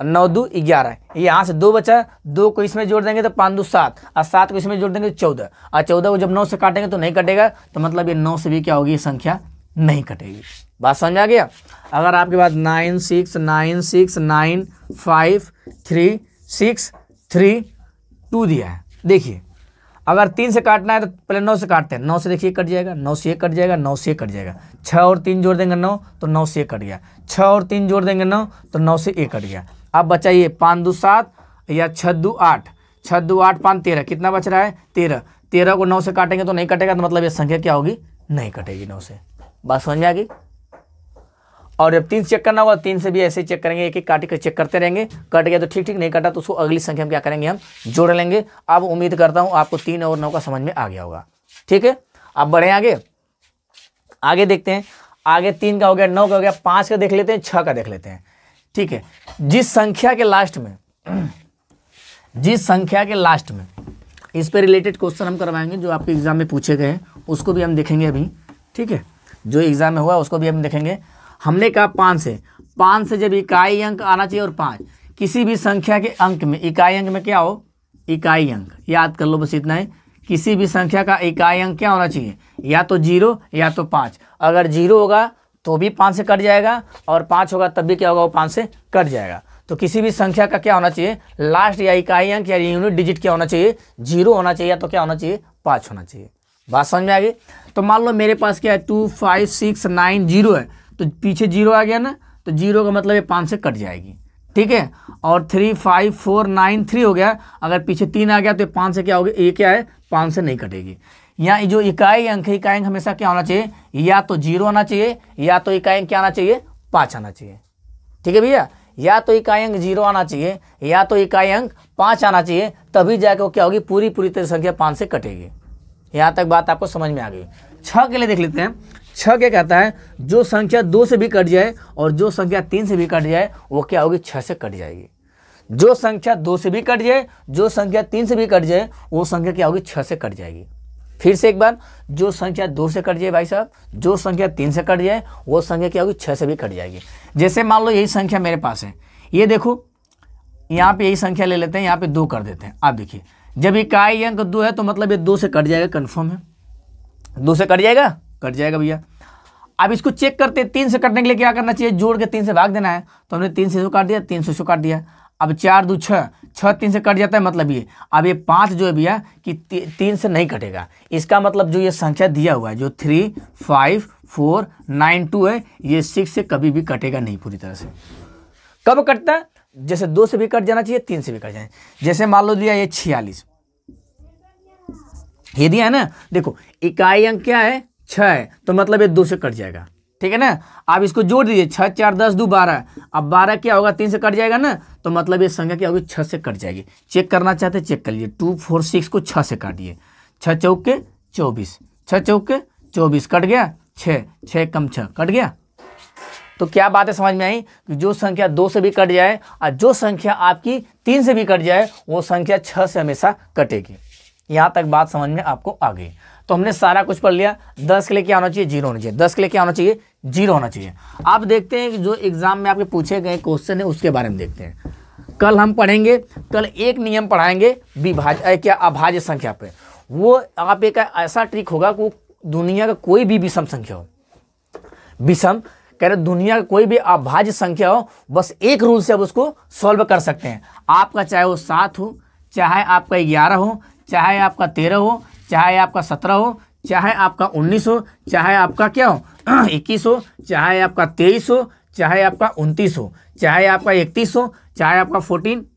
9 2 11, यहाँ से 2 बचा, 2 को इसमें जोड़ देंगे तो 5 2 7, और 7 को इसमें जोड़ देंगे तो 14, और 14 को जब 9 से काटेंगे तो नहीं कटेगा, तो मतलब ये 9 से भी क्या होगी संख्या नहीं कटेगी। बात समझ में आ गया। अगर आपके पास 9 6 9 6 9 5 3 6 3 2 दिया है। देखिए अगर 3 से काटना है तो पहले 9 से काटते हैं, 9 से देखिए कट जाएगा, 9 से 1 कट जाएगा, 9 से 1 कट जाएगा, 6 और 3 जोड़ देंगे 9 तो 9 से 1 कट गया, 6 और 3 जोड़ देंगे 9 तो 9 से 1 कट गया। अब बचाइए 5 2 7 या 6 2 8, 6 2 8 5 13, कितना बच रहा है 13, 13 को 9 से काटेंगे तो नहीं कटेगा, तो मतलब ये संख्या क्या होगी, नहीं कटेगी 9 से। बात समझ में आ गई। और जब 3 चेक करना होगा 3 से भी ऐसे चेक करेंगे, एक एक काट के चेक करते रहेंगे, कट गया तो ठीक ठीक, नहीं कटा तो उसको अगली संख्या में क्या करेंगे, हम जोड़ लेंगे। अब उम्मीद करता हूं आपको 3 और 9 का समझ में आ गया होगा। ठीक है, अब बढ़े आगे, आगे देखते हैं। आगे 3 का हो गया, 9 का हो गया, 5 का देख लेते हैं, 6 का देख लेते हैं। ठीक है, जिस संख्या के लास्ट में इस पे रिलेटेड क्वेश्चन हम करवाएंगे जो आपके एग्जाम में पूछे गए हैं, उसको भी हम देखेंगे अभी। ठीक है, जो एग्जाम में हुआ उसको भी हम देखेंगे। हमने कहा 5 से जब इकाई अंक आना चाहिए, और 5 किसी भी संख्या के अंक में, इकाई अंक में क्या हो, इकाई अंक याद कर लो, बस इतना है। किसी भी संख्या का इकाई अंक क्या होना चाहिए, या तो 0 या तो 5। अगर 0 होगा तो भी 5 से कट जाएगा, और 5 होगा तब भी क्या होगा, वो 5 से कट जाएगा। तो किसी भी संख्या का क्या होना चाहिए, लास्ट या इकाई अंक या यूनिट डिजिट क्या होना चाहिए, 0 होना चाहिए, या तो क्या होना चाहिए, 5 होना चाहिए। बात समझ में आ गई। तो मान लो मेरे पास क्या है, 2 5 6 9 0 है, तो पीछे 0 आ गया ना, तो 0 का मतलब ये 5 से कट जाएगी। ठीक है, और 3 5 4 9 3 हो गया, अगर पीछे 3 आ गया तो 5 से क्या होगी, ये क्या है, 5 से नहीं कटेगी। यहाँ जो इकाई अंक है, इकाई अंक हमेशा क्या होना चाहिए, या तो 0 आना चाहिए, या तो इकाई अंक क्या आना चाहिए, 5 आना चाहिए। ठीक है भैया, या तो इकाई अंक 0 आना चाहिए, या तो इकाई अंक 5 आना चाहिए, तभी जाके वो क्या होगी, पूरी तरह संख्या 5 से कटेगी। यहाँ तक बात आपको समझ में आ गई। 6 के लिए देख लेते हैं। 6 क्या कहता है, जो संख्या 2 से भी कट जाए और जो संख्या 3 से भी कट जाए, वो क्या होगी, 6 से कट जाएगी। जो संख्या 2 से भी कट जाए, जो संख्या 3 से भी कट जाए, वो संख्या क्या होगी, 6 से कट जाएगी। फिर से एक बार, जो संख्या 2 से कट जाए भाई साहब, जो संख्या 3 से कट जाए, वो संख्या क्या होगी, 6 से भी कट जाएगी। जैसे मान लो यही संख्या मेरे पास है, ये देखो, यहाँ पे यही संख्या ले लेते हैं, यहाँ पे 2 कर देते हैं। आप देखिए, जब इकाई अंक 2 है तो मतलब ये 2 से कट जाएगा, कन्फर्म है, 2 से कट जाएगा, कट जाएगा भैया। अब इसको चेक करते हैं, 3 से कटने के लिए क्या करना चाहिए, जोड़ के 3 से भाग देना है। तो हमने 3 से इसको काट दिया, 3 से इसको काट दिया। अब 4 2 6, 6 3 से कट जाता है, मतलब ये अब ये 5 जो है भैया कि 3 से नहीं कटेगा। इसका मतलब जो ये संख्या दिया हुआ है, जो 3 5 4 9 2 है, ये 6 से कभी भी कटेगा नहीं पूरी तरह से। कब कटता है, जैसे 2 से भी कट जाना चाहिए, 3 से भी कट जाए। जैसे मान लो दिया ये 46, ये दिया है ना, देखो इकाई अंक क्या है, 6 है, तो मतलब ये 2 से कट जाएगा। ठीक है ना, आप इसको जोड़ दीजिए, 6 4 10 2 12, अब 12 क्या होगा, 3 से कट जाएगा ना, तो मतलब ये संख्या क्या होगी, 6 से कट जाएगी। चेक करना चाहते हैं, चेक कर लीजिए। 2 4 6 को 6 से काटिए, 6 चौके 24, 6 चौके 24 कट गया, 6 6 कम 6 कट गया। तो क्या बात है, समझ में आई कि जो संख्या 2 से भी कट जाए और जो संख्या आपकी 3 से भी कट जाए, वो संख्या 6 से हमेशा कटेगी। यहाँ तक बात समझ में आपको आ गई। तो हमने सारा कुछ पढ़ लिया। 10 के लिए क्या होना चाहिए, 0 होना चाहिए। 10 के लिए क्या होना चाहिए, 0 होना चाहिए। अब देखते हैं कि जो एग्जाम में आपके पूछे गए क्वेश्चन है उसके बारे में देखते हैं। कल हम पढ़ेंगे, कल एक नियम पढ़ाएंगे विभाज्य क्या अभाज्य संख्या पे। वो आप एक ऐसा ट्रिक होगा कि दुनिया का कोई भी विषम संख्या हो, विषम कह रहे दुनिया का कोई भी अभाज्य संख्या हो, बस एक रूल से आप उसको सॉल्व कर सकते हैं। आपका चाहे वो 7 हो, चाहे आपका 11 हो, चाहे आपका 13 हो, चाहे आपका 17 हो, चाहे आपका 19 हो, चाहे आपका क्या हो 21 हो, चाहे आपका 23 हो, चाहे आपका 29 हो, चाहे आपका 31 हो, चाहे आपका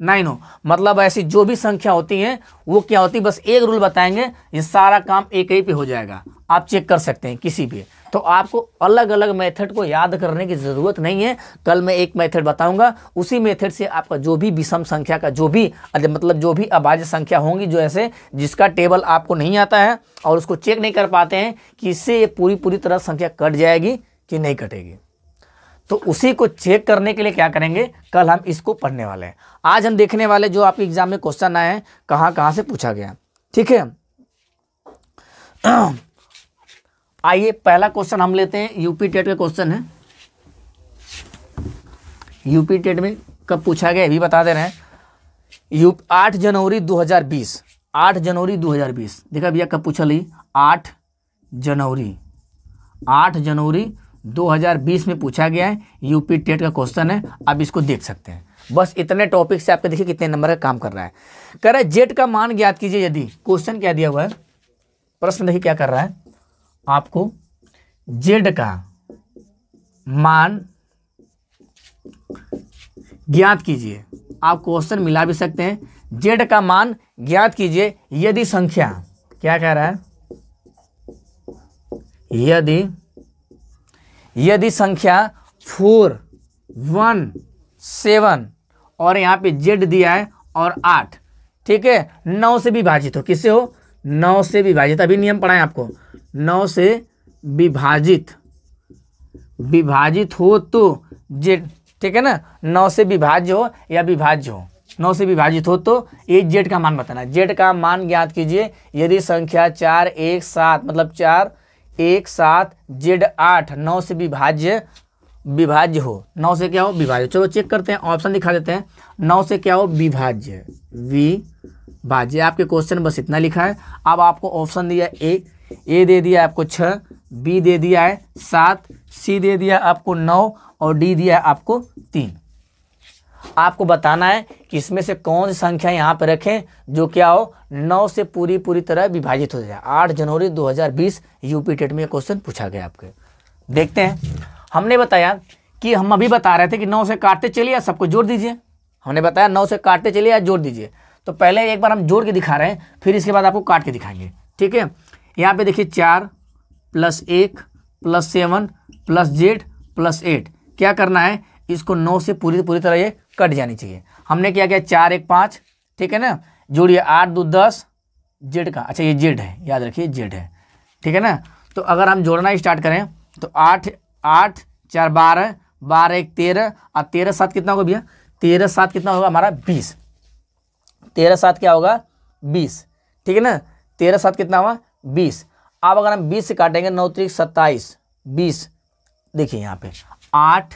9 हो। मतलब ऐसी जो भी संख्या होती है वो क्या होती है, बस एक रूल बताएंगे, ये सारा काम एक ही पे हो जाएगा। आप चेक कर सकते हैं किसी भी। तो आपको अलग अलग मेथड को याद करने की ज़रूरत नहीं है। कल मैं एक मेथड बताऊंगा, उसी मेथड से आपका जो भी विषम संख्या का जो भी मतलब जो भी अभाज्य संख्या होंगी, जो ऐसे जिसका टेबल आपको नहीं आता है और उसको चेक नहीं कर पाते हैं कि इससे ये पूरी तरह संख्या कट जाएगी कि नहीं कटेगी, तो उसी को चेक करने के लिए क्या करेंगे, कल हम इसको पढ़ने वाले हैं। आज हम देखने वाले जो आपके एग्जाम में क्वेश्चन आए हैं, कहाँ से पूछा गया। ठीक है, आइए पहला क्वेश्चन हम लेते हैं। यूपी टेट का क्वेश्चन है। यूपी टेट में कब पूछा गया ये भी बता दे रहे हैं। 8 जनवरी 2020, 8 जनवरी 2020 देखा भैया कब पूछा ली, 8 जनवरी 2020 में पूछा गया है। यूपी टेट का क्वेश्चन है, आप इसको देख सकते हैं। बस इतने टॉपिक से आपके देखिए कितने नंबर का काम कर रहा है। कह रहा है जेड का मान ज्ञात कीजिए यदि, क्वेश्चन क्या दिया हुआ है, प्रश्न देखिए क्या कर रहा है, आपको जेड का मान ज्ञात कीजिए। आप क्वेश्चन मिला भी सकते हैं, जेड का मान ज्ञात कीजिए यदि संख्या, क्या कह रहा है, यदि संख्या 4 1 7 और यहाँ पे जेड दिया है और 8, ठीक है, 9 से विभाजित हो, किससे हो, 9 से विभाजित, अभी नियम पढ़ाएं आपको, 9 से विभाजित हो तो जेड, ठीक है ना, 9 से विभाज्य हो या विभाज्य हो, 9 से विभाजित हो तो ये जेड का मान बताना है। जेड का मान ज्ञात कीजिए यदि संख्या 4 1 7 मतलब 4 1 7 जेड 8 9 से विभाज्य हो, 9 से क्या हो, विभाज्य। चलो चेक करते हैं, ऑप्शन दिखा देते हैं, 9 से क्या हो, विभाज्य, आपके क्वेश्चन बस इतना लिखा है। अब आपको ऑप्शन दिया ए दे दिया आपको 6, बी दे दिया है 7, सी दे दिया आपको 9 और डी दिया है आपको 3। आपको बताना है कि इसमें से कौन सी संख्या यहाँ पे रखें जो क्या हो, 9 से पूरी तरह विभाजित हो जाए। 8 जनवरी 2020 यूपी टेट में क्वेश्चन पूछा गया आपके। देखते हैं, हमने बताया कि हम अभी बता रहे थे कि 9 से काटते चलिए या सबको जोड़ दीजिए। हमने बताया 9 से काटते चलिए या जोड़ दीजिए। तो पहले एक बार हम जोड़ के दिखा रहे हैं, फिर इसके बाद आपको काट के दिखाएंगे, ठीक है। यहाँ पे देखिए 4 + 1 + 7 + जेड + 8, क्या करना है, इसको 9 से पूरी तरह ये कट जानी चाहिए। हमने क्या किया, 4 1 5, ठीक है ना, जोड़िए 8 2 10 जेड का, अच्छा ये जेड है, याद रखिए जेड है, ठीक है ना। तो अगर हम जोड़ना स्टार्ट करें तो 8 8 4 12 12 1 13 और 13 7 कितना होगा भैया, 13 7 कितना होगा हमारा 20, 13 7 क्या होगा 20, ठीक है ना, 13 7 कितना हुआ 20। अब अगर हम 20 से काटेंगे 9 3 27 20, देखिए यहाँ पे 8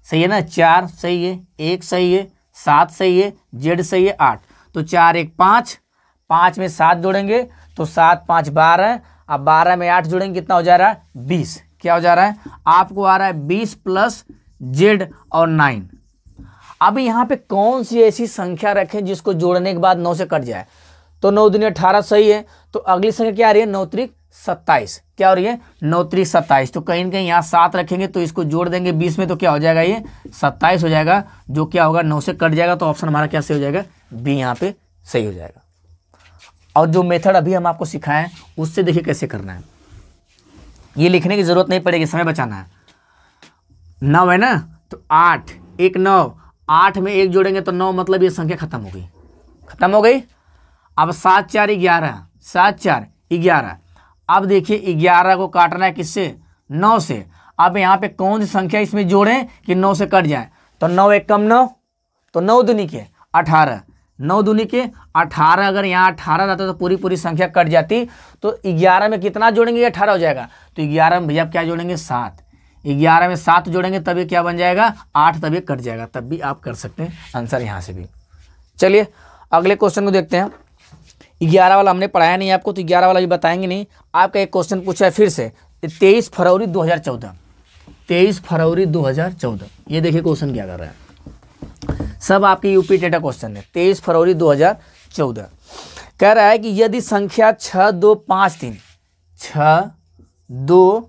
सही है ना, 4 सही है, 1 सही है, 7 सही है, जेड सही है 8, तो 4 1 5, 5 में 7 जोड़ेंगे तो 7 5 12, अब 12 में 8 जोड़ेंगे कितना हो जा रहा है 20, क्या हो जा रहा है आपको आ रहा है 20 + जेड और 9। अब यहाँ पे कौन सी ऐसी संख्या रखें जिसको जोड़ने के बाद 9 से कट जाए, तो 9 दूनी 18 सही है, तो अगली संख्या क्या आ रही है 9 3 27, क्या हो रही है 9 3 27, तो कहीं ना कहीं यहाँ 7 रखेंगे तो इसको जोड़ देंगे 20 में तो क्या हो जाएगा ये 27 हो जाएगा, जो क्या होगा 9 से कट जाएगा, तो ऑप्शन हमारा क्या सही हो जाएगा, बी यहाँ पे सही हो जाएगा। और जो मेथड अभी हम आपको सिखाएं उससे देखिए कैसे करना है, ये लिखने की जरूरत नहीं पड़ेगी, समय बचाना है। 9 है ना, तो 8 1 9, 8 में 1 जोड़ेंगे तो 9, मतलब ये संख्या खत्म हो गई। अब 7 4 11, 7 4 11, अब देखिए 11 को काटना है किससे 9 से। अब यहाँ पे कौन सी संख्या इसमें जोड़ें कि 9 से कट जाए, तो 9 1 कम 9, तो 9 दूनी के 18, 9 दूनी के 18, अगर यहाँ 18 रहता तो पूरी संख्या कट जाती, तो 11 में कितना जोड़ेंगे 18 हो जाएगा, तो 11 में भैया क्या जोड़ेंगे 7, 11 में 7 जोड़ेंगे तब ये क्या बन जाएगा 8, तब ये कट जाएगा, तब भी आप कर सकते हैं आंसर यहाँ से भी। चलिए अगले क्वेश्चन को देखते हैं। 11 वाला हमने पढ़ाया नहीं आपको, तो 11 वाला भी बताएंगे नहीं। आपका एक क्वेश्चन पूछा है फिर से, 23 फरवरी 2014, 23 फरवरी 2014, ये देखिए क्वेश्चन क्या कर रहा है, सब आपके यूपी डेटा क्वेश्चन है। 23 फरवरी 2014 कह रहा है कि यदि संख्या 6 2 5 3 6 2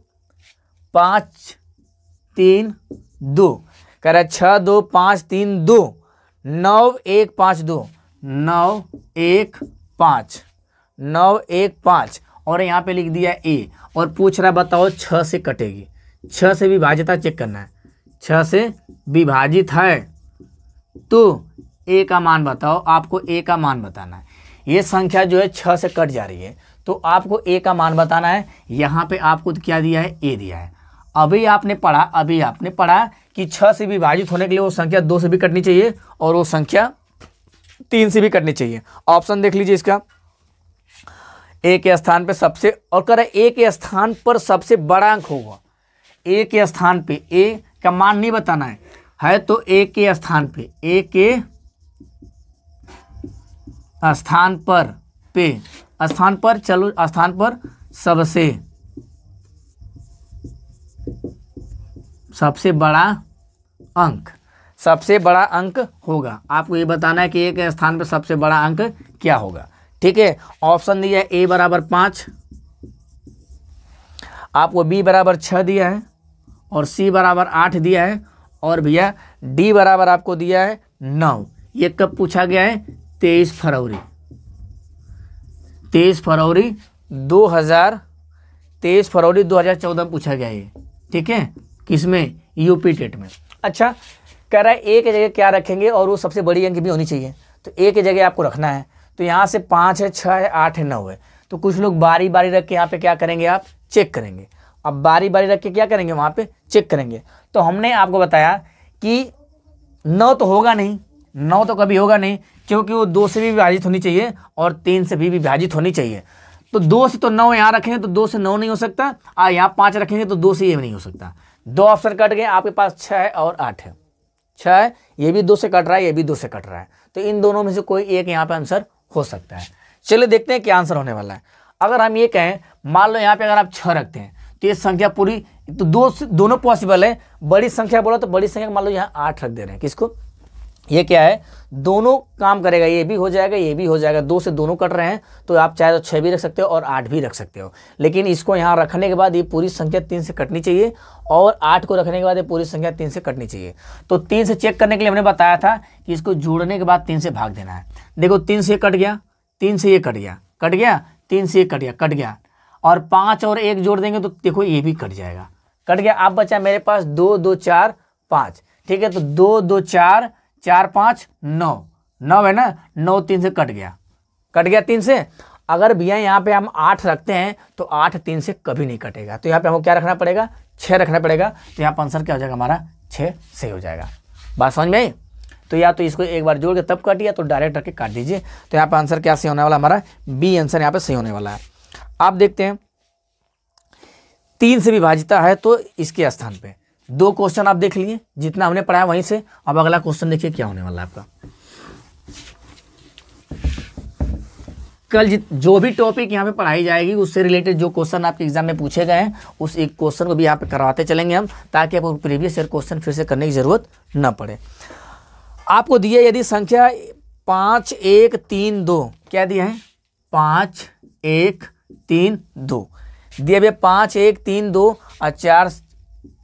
5 3 2, कह रहा है 6 2 5 3 2 9 1 5 2 9 1 5 9 1 5, और यहाँ पे लिख दिया ए, और पूछ रहा बताओ 6 से कटेगी, 6 से विभाजित चेक करना है, 6 से विभाजित है तो ए का मान बताओ, आपको ए का मान बताना है। ये संख्या जो है 6 से कट जा रही है, तो आपको ए का मान बताना है। यहाँ पे आपको क्या दिया है, ए दिया है। अभी आपने पढ़ा कि 6 से विभाजित होने के लिए वो संख्या 2 से भी कटनी चाहिए और वो संख्या 3 से भी कटनी चाहिए। ऑप्शन देख लीजिए इसका, ए के स्थान पे सबसे, और कह रहे ए के स्थान पर सबसे बड़ा अंक होगा, ए के स्थान पे ए का मान नहीं बताना है तो ए के स्थान पे, ए के स्थान पर चलो स्थान पर सबसे बड़ा अंक, सबसे बड़ा अंक होगा। आपको ये बताना है कि एक स्थान पर सबसे बड़ा अंक क्या होगा। ठीक है, ऑप्शन दिया है ए बराबर 5, आपको बी बराबर 6 दिया है और सी बराबर 8 दिया है और भैया डी बराबर आपको दिया है 9। ये कब पूछा गया है? 23 फरवरी 2014 में पूछा गया ये। ठीक है, किसमें? यूपी टेट में। अच्छा, कह रहा है एक जगह क्या रखेंगे और वो सबसे बड़ी अंक भी होनी चाहिए, तो एक जगह आपको रखना है। तो यहाँ से 5 है, 6 है, 8 है, 9 है, तो कुछ लोग बारी बारी रख के यहाँ पे क्या करेंगे? आप चेक करेंगे। अब बारी बारी रख के क्या करेंगे? वहाँ पे चेक करेंगे। तो हमने आपको बताया कि 9 तो होगा नहीं, 9 तो कभी होगा नहीं, क्योंकि वो 2 से भी विभाजित होनी चाहिए और 3 से भी विभाजित होनी चाहिए। तो 2 से तो 9 यहाँ रखेंगे तो 2 से 9 नहीं हो सकता, और यहाँ 5 रखेंगे तो 2 से ये नहीं हो सकता। 2 ऑप्शन कट गए, आपके पास 6 और 8 है। 6 है, ये भी 2 से कट रहा है, ये भी 2 से कट रहा है, तो इन दोनों में से कोई एक यहाँ पे आंसर हो सकता है। चलिए देखते हैं क्या आंसर होने वाला है। अगर हम ये कहें, मान लो यहाँ पे अगर आप 6 रखते हैं तो ये संख्या पूरी, तो दोनों पॉसिबल है। बड़ी संख्या बोला तो बड़ी संख्या मान लो यहाँ 8 रख दे रहे हैं, किसको? ये क्या है? दोनों काम करेगा, ये भी हो जाएगा, ये भी हो जाएगा। 2 से दोनों कट रहे हैं, तो आप चाहे तो 6 भी रख सकते हो और 8 भी रख सकते हो। लेकिन इसको यहाँ रखने के बाद ये पूरी संख्या 3 से कटनी चाहिए और 8 को रखने के बाद ये पूरी संख्या 3 से कटनी चाहिए। तो 3 से चेक करने के लिए हमने बताया था कि इसको जोड़ने के बाद 3 से भाग देना है। देखो 3 से कट गया, 3 से ये कट गया, 3 से ये कट गया, और 5 और 1 जोड़ देंगे तो देखो ये भी कट जाएगा, कट गया। अब बचा मेरे पास 2 2 4 5। ठीक है, तो 2 2 4 4 5 9 है ना, 9 3 से कट गया 3 से। अगर भैया यहाँ पे हम 8 रखते हैं तो 8 3 से कभी नहीं कटेगा, तो यहाँ पे हमको क्या रखना पड़ेगा? 6 रखना पड़ेगा। तो यहाँ पर आंसर क्या हो जाएगा हमारा? 6 सही हो जाएगा। बात समझ में आई? तो या तो इसको एक बार जोड़ के तब काटिए, तो डायरेक्ट रख के काट दीजिए। तो यहाँ पर आंसर क्या सही होने वाला? हमारा बी आंसर यहाँ पे सही होने वाला है। आप देखते हैं 3 से विभाजित है तो इसके स्थान पे 2 क्वेश्चन आप देख लिए, जितना हमने पढ़ाया वहीं से। अब अगला क्वेश्चन देखिए क्या होने वाला है आपका। कल जो भी टॉपिक यहाँ पे पढ़ाई जाएगी उससे रिलेटेड जो क्वेश्चन आपके एग्जाम में पूछे गए हैं उस एक क्वेश्चन को भी यहाँ पे करवाते चलेंगे हम, ताकि आपको प्रीवियस ईयर क्वेश्चन फिर से करने की जरूरत न पड़े। आपको दिया यदि संख्या 5 1 3 2, क्या दिया है? 5 1 3 2 दिया भैया, 5 1 3 2 और 4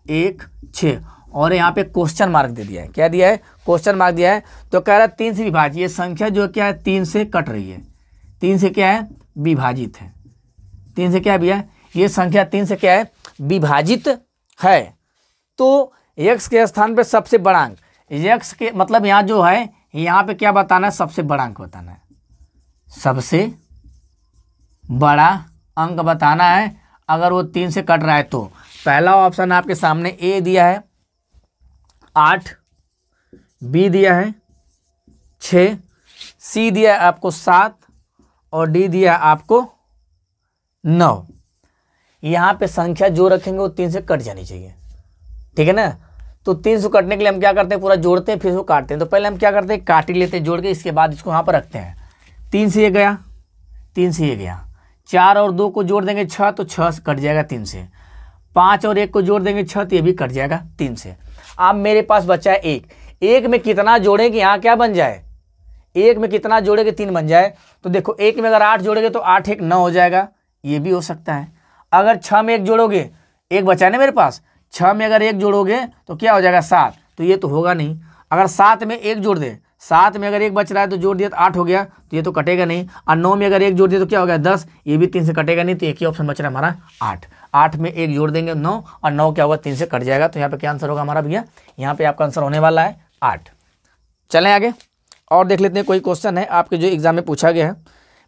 1 6, और यहाँ पे क्वेश्चन मार्क दे दिया है। क्या दिया है? क्वेश्चन मार्क दिया है। तो कह रहा है 3 से विभाजित, ये संख्या जो क्या है 3 से कट रही है, 3 से क्या है? विभाजित है। 3 से क्या है भैया? ये संख्या 3 से क्या है? विभाजित है। तो x के स्थान पे सबसे बड़ा अंक, x के मतलब यहाँ जो है, यहाँ पे क्या बताना है? सबसे बड़ा अंक बताना है, सबसे बड़ा अंक बताना है। अगर वो 3 से कट रहा है तो पहला ऑप्शन आपके सामने ए दिया है 8, बी दिया है 6, सी दिया है आपको 7 और डी दिया है आपको 9। यहाँ पे संख्या जो रखेंगे वो 3 से कट जानी चाहिए, ठीक है ना। तो 3 से कटने के लिए हम क्या करते हैं? पूरा जोड़ते हैं फिर इसको काटते हैं। तो पहले हम क्या करते हैं? काट ही लेते हैं जोड़ के, इसके बाद इसको यहाँ पर रखते हैं। 3 से ये गया, 3 से ये गया, 4 और 2 को जोड़ देंगे 6, तो 6 से कट जाएगा 3 से। 5 और 1 को जोड़ देंगे 6, तो ये भी कट जाएगा 3 से। अब मेरे पास बचा है 1। 1 में कितना जोड़ें कि यहाँ क्या बन जाए? 1 में कितना जोड़े कि 3 बन जाए? तो देखो 1 में अगर 8 जोड़ेंगे तो 8 1 9 हो जाएगा, ये भी हो सकता है। अगर 6 में 1 जोड़ोगे, 1 बचा है ना मेरे पास, 6 में अगर 1 जोड़ोगे तो क्या हो जाएगा? 7, तो ये तो होगा नहीं। अगर 7 में 1 जोड़ दे, 7 में अगर 1 बच रहा है तो जोड़ दिया तो 8 हो गया, तो ये तो कटेगा नहीं। और 9 में अगर 1 जोड़ दिया तो क्या हो गया? 10, ये भी 3 से कटेगा नहीं। तो एक ही ऑप्शन बच रहा है हमारा 8। 8 में 1 जोड़ देंगे 9, और 9 क्या होगा? 3 से कट जाएगा। तो यहाँ पे क्या आंसर होगा हमारा भैया? यहाँ पे आपका आंसर होने वाला है 8। चलें आगे और देख लेते हैं। कोई क्वेश्चन है आपके जो एग्जाम में पूछा गया है,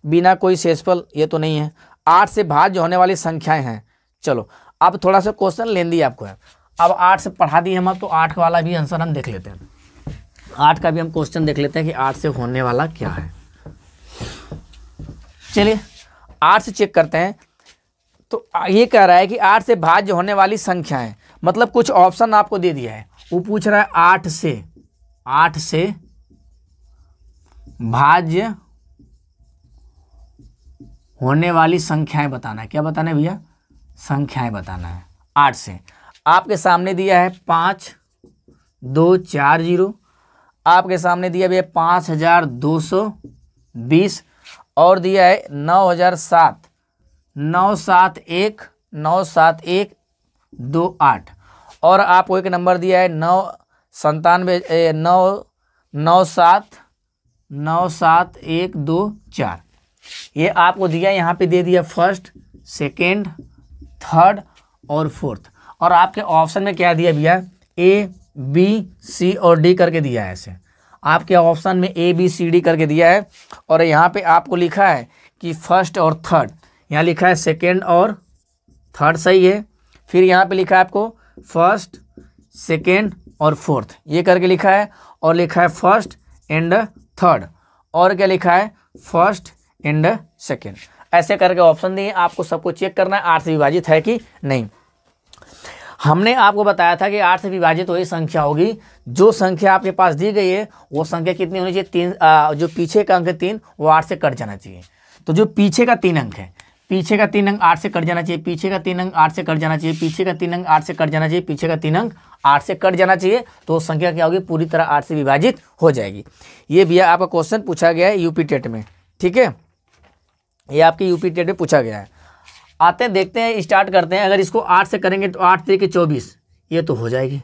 बिना कोई शेषफल, ये तो नहीं है। 8 से भाज्य होने वाली संख्याएं हैं। चलो अब थोड़ा सा क्वेश्चन लेंदी आपको है। अब 8 से पढ़ा दिए हम, अब तो 8 वाला भी आंसर हम देख लेते हैं। 8 का भी हम क्वेश्चन देख लेते हैं कि 8 से होने वाला क्या है। चलिए 8 से चेक करते हैं। तो ये कह रहा है कि 8 से भाज्य होने वाली संख्याएं, मतलब कुछ ऑप्शन आपको दे दिया है। वो पूछ रहा है 8 से भाज्य होने वाली संख्याएं बताना है। क्या बताना है भैया? संख्याएं बताना है 8 से। आपके सामने दिया है 5 2 4 0 आपके सामने दिया भी है 5220 और दिया है 9007 971 और आपको एक नंबर दिया है 997 ये आपको दिया, यहाँ पे दे दिया फर्स्ट, सेकेंड, थर्ड और फोर्थ। और आपके ऑप्शन में क्या दिया भैया, ए बी सी और डी करके दिया है। ऐसे आपके ऑप्शन में ए बी सी डी करके दिया है और यहाँ पे आपको लिखा है कि फर्स्ट और थर्ड, यहाँ लिखा है सेकेंड और थर्ड सही है। फिर यहाँ पे लिखा है आपको फर्स्ट, सेकेंड और फोर्थ, ये करके लिखा है। और लिखा है फर्स्ट एंड थर्ड, और क्या लिखा है फर्स्ट एंड सेकेंड। ऐसे करके ऑप्शन दिए, आपको सबको चेक करना है 8 से विभाजित है कि नहीं। हमने आपको बताया था कि 8 से विभाजित वही संख्या होगी जो संख्या आपके पास दी गई है, वो संख्या कितनी होनी चाहिए, 3। जो पीछे का अंक है 3, वो 8 से कट जाना चाहिए। तो जो पीछे का 3 अंक है, पीछे का 3 अंक 8 से कट जाना चाहिए, पीछे का 3 अंक 8 से कट जाना चाहिए, पीछे का 3 अंक 8 से कट जाना चाहिए, पीछे का 3 अंक 8 से कट जाना चाहिए। तो संख्या क्या होगी, पूरी तरह 8 से विभाजित हो जाएगी। ये भैया आपका क्वेश्चन पूछा गया है यूपी टेट में, ठीक है, ये आपके यूपी टेट में पूछा गया है। आते हैं, देखते हैं, स्टार्ट करते हैं। अगर इसको 8 से करेंगे तो 8 3 के 24, ये तो हो जाएगी।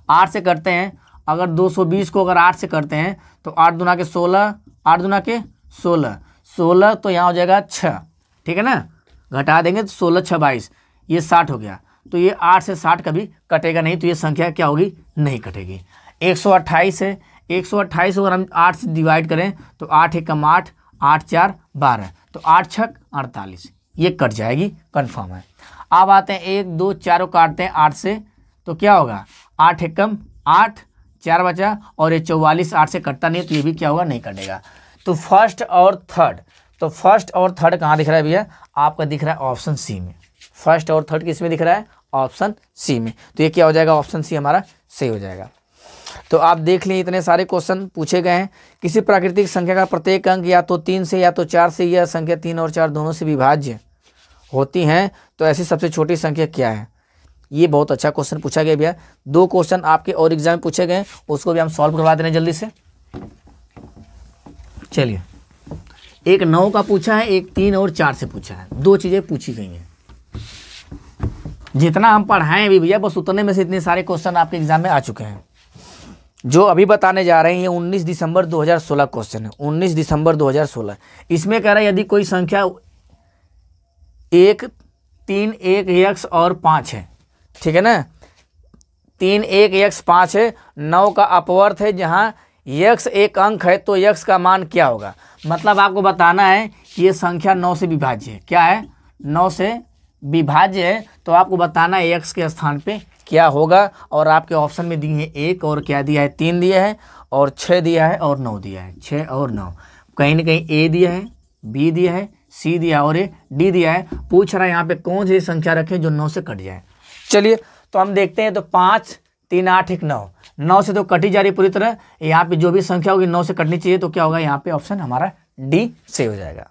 8 से करते हैं, अगर 220 को अगर 8 से करते हैं तो 8 दूना के 16, 8 दूना के 16, 16 तो यहाँ हो जाएगा 6, ठीक है ना, घटा देंगे तो 16 6 22, ये 60 हो गया। तो ये 8 से 60 कभी कटेगा नहीं, तो ये संख्या क्या होगी, नहीं कटेगी। 128 है, 128 अगर हम 8 से डिवाइड करें तो 8 एकम 8, 8 4 12, तो 8 6 48, ये कट जाएगी, कंफर्म है। अब आते हैं 1 2 4 काटते हैं 8 से, तो क्या होगा, 8 एकम 8, 4 बचा, और ये 44 8 से कटता नहीं, तो ये भी क्या होगा, नहीं कटेगा। तो फर्स्ट और थर्ड, तो फर्स्ट और थर्ड कहाँ दिख रहा है भैया, आपका दिख रहा है ऑप्शन सी में। फर्स्ट और थर्ड किस में दिख रहा है, ऑप्शन सी में। तो ये क्या हो जाएगा, ऑप्शन सी हमारा सही हो जाएगा। तो आप देख लें, इतने सारे क्वेश्चन पूछे गए हैं। किसी प्राकृतिक संख्या का प्रत्येक अंक या तो 3 से या तो 4 से, यह संख्या 3 और 4 दोनों से विभाज्य होती हैं, तो ऐसी सबसे छोटी संख्या क्या है। ये बहुत अच्छा क्वेश्चन पूछा गया भैया। 2 क्वेश्चन आपके और एग्जाम में पूछे गए, उसको भी हम सॉल्व करवा देने जल्दी से। चलिए, एक 9 का पूछा है, एक 3 और 4 से पूछा है, 2 चीज़ें पूछी गई हैं। जितना हम पढ़ाएं भी भैया, बस उतने में से इतने सारे क्वेश्चन आपके एग्जाम में आ चुके हैं। जो अभी बताने जा रहे हैं ये 19 दिसंबर 2016 क्वेश्चन है, 19 दिसंबर 2016। इसमें कह रहा है यदि कोई संख्या 1 3 1 x और 5 है, ठीक है ना, 3 1 x 5 है, 9 का अपवर्त है, जहाँ x एक अंक है, तो x का मान क्या होगा। मतलब आपको बताना है कि ये संख्या 9 से विभाज्य है। क्या है, 9 से विभाज्य है, तो आपको बताना है x के स्थान पे क्या होगा। और आपके ऑप्शन में दिए हैं 1 और क्या दिया है, 3 दिया है, और 6 दिया है, और 9 दिया है। 6 और 9, कहीं ना कहीं a दिया है, b दिया है, c दिया और ये d दिया है। पूछ रहा है यहाँ पे कौन सी संख्या रखें जो 9 से कट जाए। चलिए तो हम देखते हैं। तो 5 3 8 1 9, 9 से तो कटी जा रही पूरी तरह। यहाँ पे जो भी संख्या होगी 9 से कटनी चाहिए, तो क्या होगा, यहाँ पे ऑप्शन हमारा डी से हो जाएगा।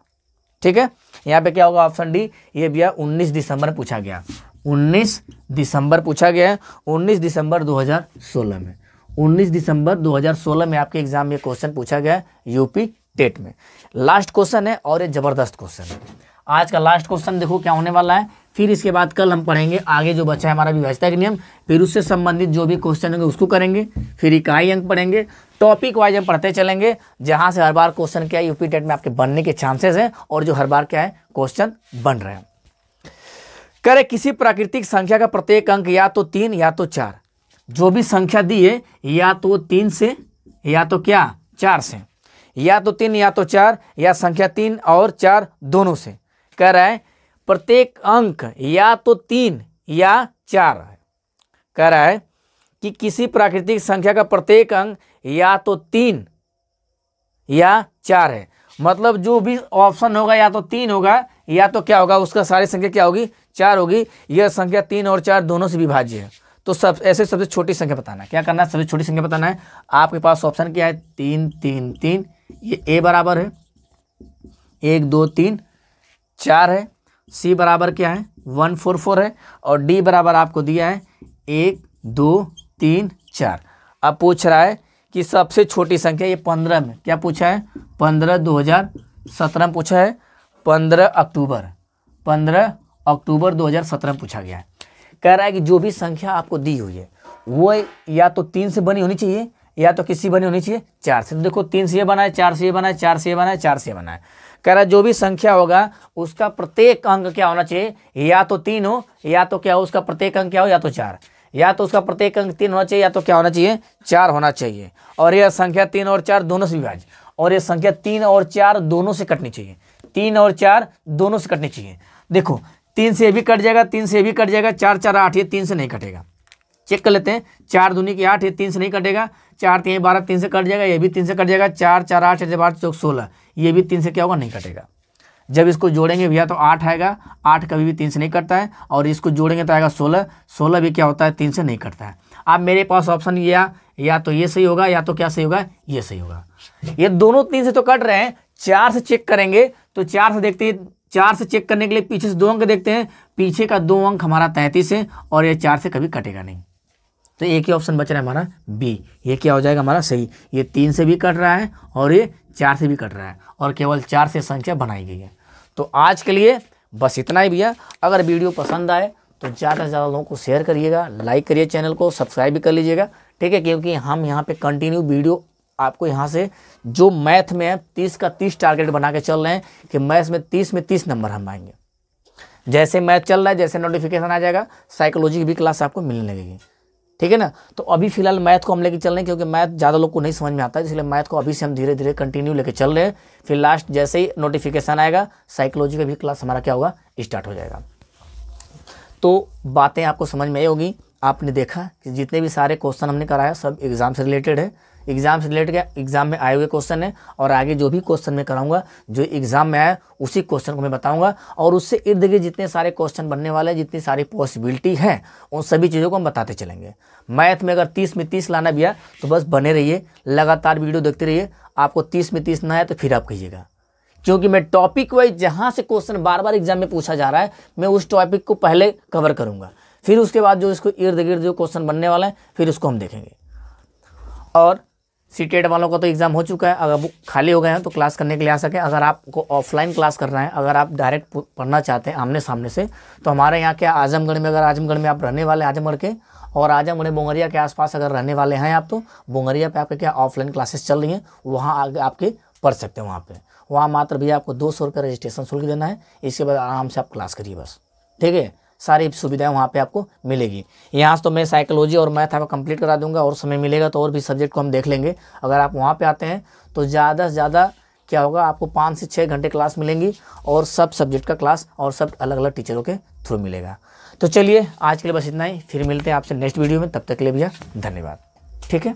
ठीक है, यहाँ पे क्या होगा, ऑप्शन डी। ये भैया 19 दिसंबर में पूछा गया, 19 दिसंबर पूछा गया है, 19 दिसंबर 2016 में। 19 दिसंबर 2016 में आपके एग्जाम में क्वेश्चन पूछा गया यूपी टेट में। लास्ट क्वेश्चन है और ये जबरदस्त क्वेश्चन है। आज का लास्ट क्वेश्चन देखो क्या होने वाला है। फिर इसके बाद कल हम पढ़ेंगे आगे जो बचा है हमारा विभाज्यता के नियम, फिर उससे संबंधित जो भी क्वेश्चन होंगे उसको करेंगे, फिर इकाई अंक पढ़ेंगे। टॉपिक वाइज हम पढ़ते चलेंगे, जहां से हर बार क्वेश्चन क्या है यूपी टेट में आपके बनने के चांसेस हैं, और जो हर बार क्या है क्वेश्चन बन रहे हैं। करे किसी प्राकृतिक संख्या का प्रत्येक अंक या तो 3 या तो 4, जो भी संख्या दी है या तो 3 से या तो क्या 4 से, या तो 3 या तो 4, या संख्या 3 और 4 दोनों से। कह रहा है प्रत्येक अंक या तो 3 या 4 है। कह रहा है कि किसी प्राकृतिक संख्या का प्रत्येक अंक या तो 3 या 4 है। मतलब जो भी ऑप्शन होगा या तो 3 होगा या तो क्या होगा, उसका सारी संख्या क्या होगी 4 होगी। यह संख्या 3 और 4 दोनों से विभाज्य है। तो सब ऐसे सबसे छोटी संख्या बताना है। क्या करना है, सबसे छोटी संख्या बताना है। आपके पास ऑप्शन क्या है 3 3 3, ये ए बराबर है 1 2 3 4 है, सी बराबर क्या है 1 4 4 है, और डी बराबर आपको दिया है 1 2 3 4। अब पूछ रहा है कि सबसे छोटी संख्या ये 15 में क्या पूछा है, 15 2017 में पूछा है, 15 अक्टूबर 2017 में पूछा गया है। कह रहा है कि जो भी संख्या आपको दी हुई है वो या तो 3 से बनी होनी चाहिए या तो किससे बनी होनी चाहिए, 4 से। तो देखो 3 से ये बना है, 4 से ये बना है, 4 से ये बना है, 4 से ये बना है। कह रहा है जो भी संख्या होगा उसका प्रत्येक अंक क्या होना चाहिए, या तो 3 हो या तो क्या हो, उसका प्रत्येक अंक क्या हो, या तो 4, या तो उसका प्रत्येक अंक 3 होना चाहिए या तो क्या होना चाहिए, 4 होना चाहिए। और यह संख्या 3 और 4 दोनों से विभाज्य, और यह संख्या 3 और 4 दोनों से कटनी चाहिए, 3 और 4 दोनों से कटनी चाहिए। देखो 3 से ये भी कट जाएगा, 3 से ये भी कट जाएगा, 4 4 8, ये 3 से नहीं कटेगा। चेक कर लेते हैं, 4 दूनी की 8, ये 3 से नहीं कटेगा, 4 3 12, 3 से कट जाएगा, ये भी 3 से कट जाएगा, 4 4 8 8 चौक 16, ये भी 3 से क्या होगा, नहीं कटेगा। जब इसको जोड़ेंगे भैया तो 8 आएगा, 8 कभी भी 3 से नहीं कटता है, और इसको जोड़ेंगे तो आएगा 16, 16 भी क्या होता है, 3 से नहीं कटता है। अब मेरे पास ऑप्शन या तो ये सही होगा या तो क्या सही होगा, ये सही होगा। ये दोनों 3 से तो कट रहे हैं, 4 से चेक करेंगे तो 4 से देखते हैं, 4 से चेक करने के लिए पीछे से 2 अंक देखते हैं, पीछे का 2 अंक हमारा 33 है, और ये 4 से कभी कटेगा नहीं। तो एक ही ऑप्शन बच रहा है हमारा बी, ये क्या हो जाएगा हमारा सही। ये 3 से भी कट रहा है और ये 4 से भी कट रहा है, और केवल 4 से संख्या बनाई गई है। तो आज के लिए बस इतना ही भैया। अगर वीडियो पसंद आए तो ज़्यादा से ज़्यादा लोगों को शेयर करिएगा, लाइक करिए, चैनल को सब्सक्राइब भी कर लीजिएगा, ठीक है। क्योंकि हम यहाँ पे कंटिन्यू वीडियो आपको यहाँ से जो मैथ में है 30 का 30 टारगेट बना के चल रहे हैं कि मैथ में 30 नंबर हम आएंगे। जैसे मैथ चल रहा है, जैसे नोटिफिकेशन आ जाएगा, साइकोलॉजी की भी क्लास आपको मिलने लगेगी, ठीक है ना। तो अभी फिलहाल मैथ को हम लेके चल रहे हैं, क्योंकि मैथ ज़्यादा लोग को नहीं समझ में आता है, इसलिए मैथ को अभी से हम धीरे धीरे कंटिन्यू लेके चल रहे हैं। फिर लास्ट जैसे ही नोटिफिकेशन आएगा, साइकोलॉजी का भी क्लास हमारा क्या होगा, स्टार्ट हो जाएगा। तो बातें आपको समझ में आई होगी। आपने देखा कि जितने भी सारे क्वेश्चन हमने कराया सब एग्जाम से रिलेटेड है, एग्जाम से रिलेटेड क्या, एग्जाम में आए हुए क्वेश्चन है, और आगे जो भी क्वेश्चन मैं कराऊंगा जो एग्जाम में आया उसी क्वेश्चन को मैं बताऊंगा, और उससे इर्द गिर्द जितने सारे क्वेश्चन बनने वाले हैं, जितनी सारी पॉसिबिलिटी है, उन सभी चीज़ों को हम बताते चलेंगे। मैथ में अगर 30 में 30 लाना भी है तो बस बने रहिए, लगातार वीडियो देखते रहिए। आपको 30 में 30 ना है तो फिर आप कहिएगा, क्योंकि मैं टॉपिक वाइज जहाँ से क्वेश्चन बार बार एग्जाम में पूछा जा रहा है, मैं उस टॉपिक को पहले कवर करूँगा, फिर उसके बाद जो इसको इर्द गिर्द जो क्वेश्चन बनने वाला है फिर उसको हम देखेंगे। और सीटेट वालों का तो एग्ज़ाम हो चुका है, अगर वो खाली हो गए हैं तो क्लास करने के लिए आ सकें। अगर आपको ऑफलाइन क्लास करना है, अगर आप डायरेक्ट पढ़ना चाहते हैं आमने सामने से, तो हमारे यहाँ क्या आजमगढ़ में, अगर आजमगढ़ में आप रहने वाले आजमगढ़ के, और आजमगढ़ बोंगरिया के आसपास अगर रहने वाले हैं आप, तो बोंगरिया पे आपके क्या ऑफलाइन क्लासेस चल रही हैं, वहाँ आगे आपके पढ़ सकते हैं। वहाँ मात्र भैया आपको 200 रुपये रजिस्ट्रेशन शुल्क देना है, इसके बाद आराम से आप क्लास करिए बस, ठीक है। सारी सुविधाएं वहाँ पे आपको मिलेगी। यहाँ से तो मैं साइकोलॉजी और मैथ आपको कंप्लीट करा दूंगा, और समय मिलेगा तो और भी सब्जेक्ट को हम देख लेंगे। अगर आप वहाँ पे आते हैं तो ज़्यादा से ज़्यादा क्या होगा, आपको 5 से 6 घंटे क्लास मिलेंगी, और सब सब्जेक्ट का क्लास और सब अलग अलग टीचरों के थ्रू मिलेगा। तो चलिए आज के लिए बस इतना ही, फिर मिलते हैं आपसे नेक्स्ट वीडियो में। तब तक के लिए भैया धन्यवाद, ठीक है।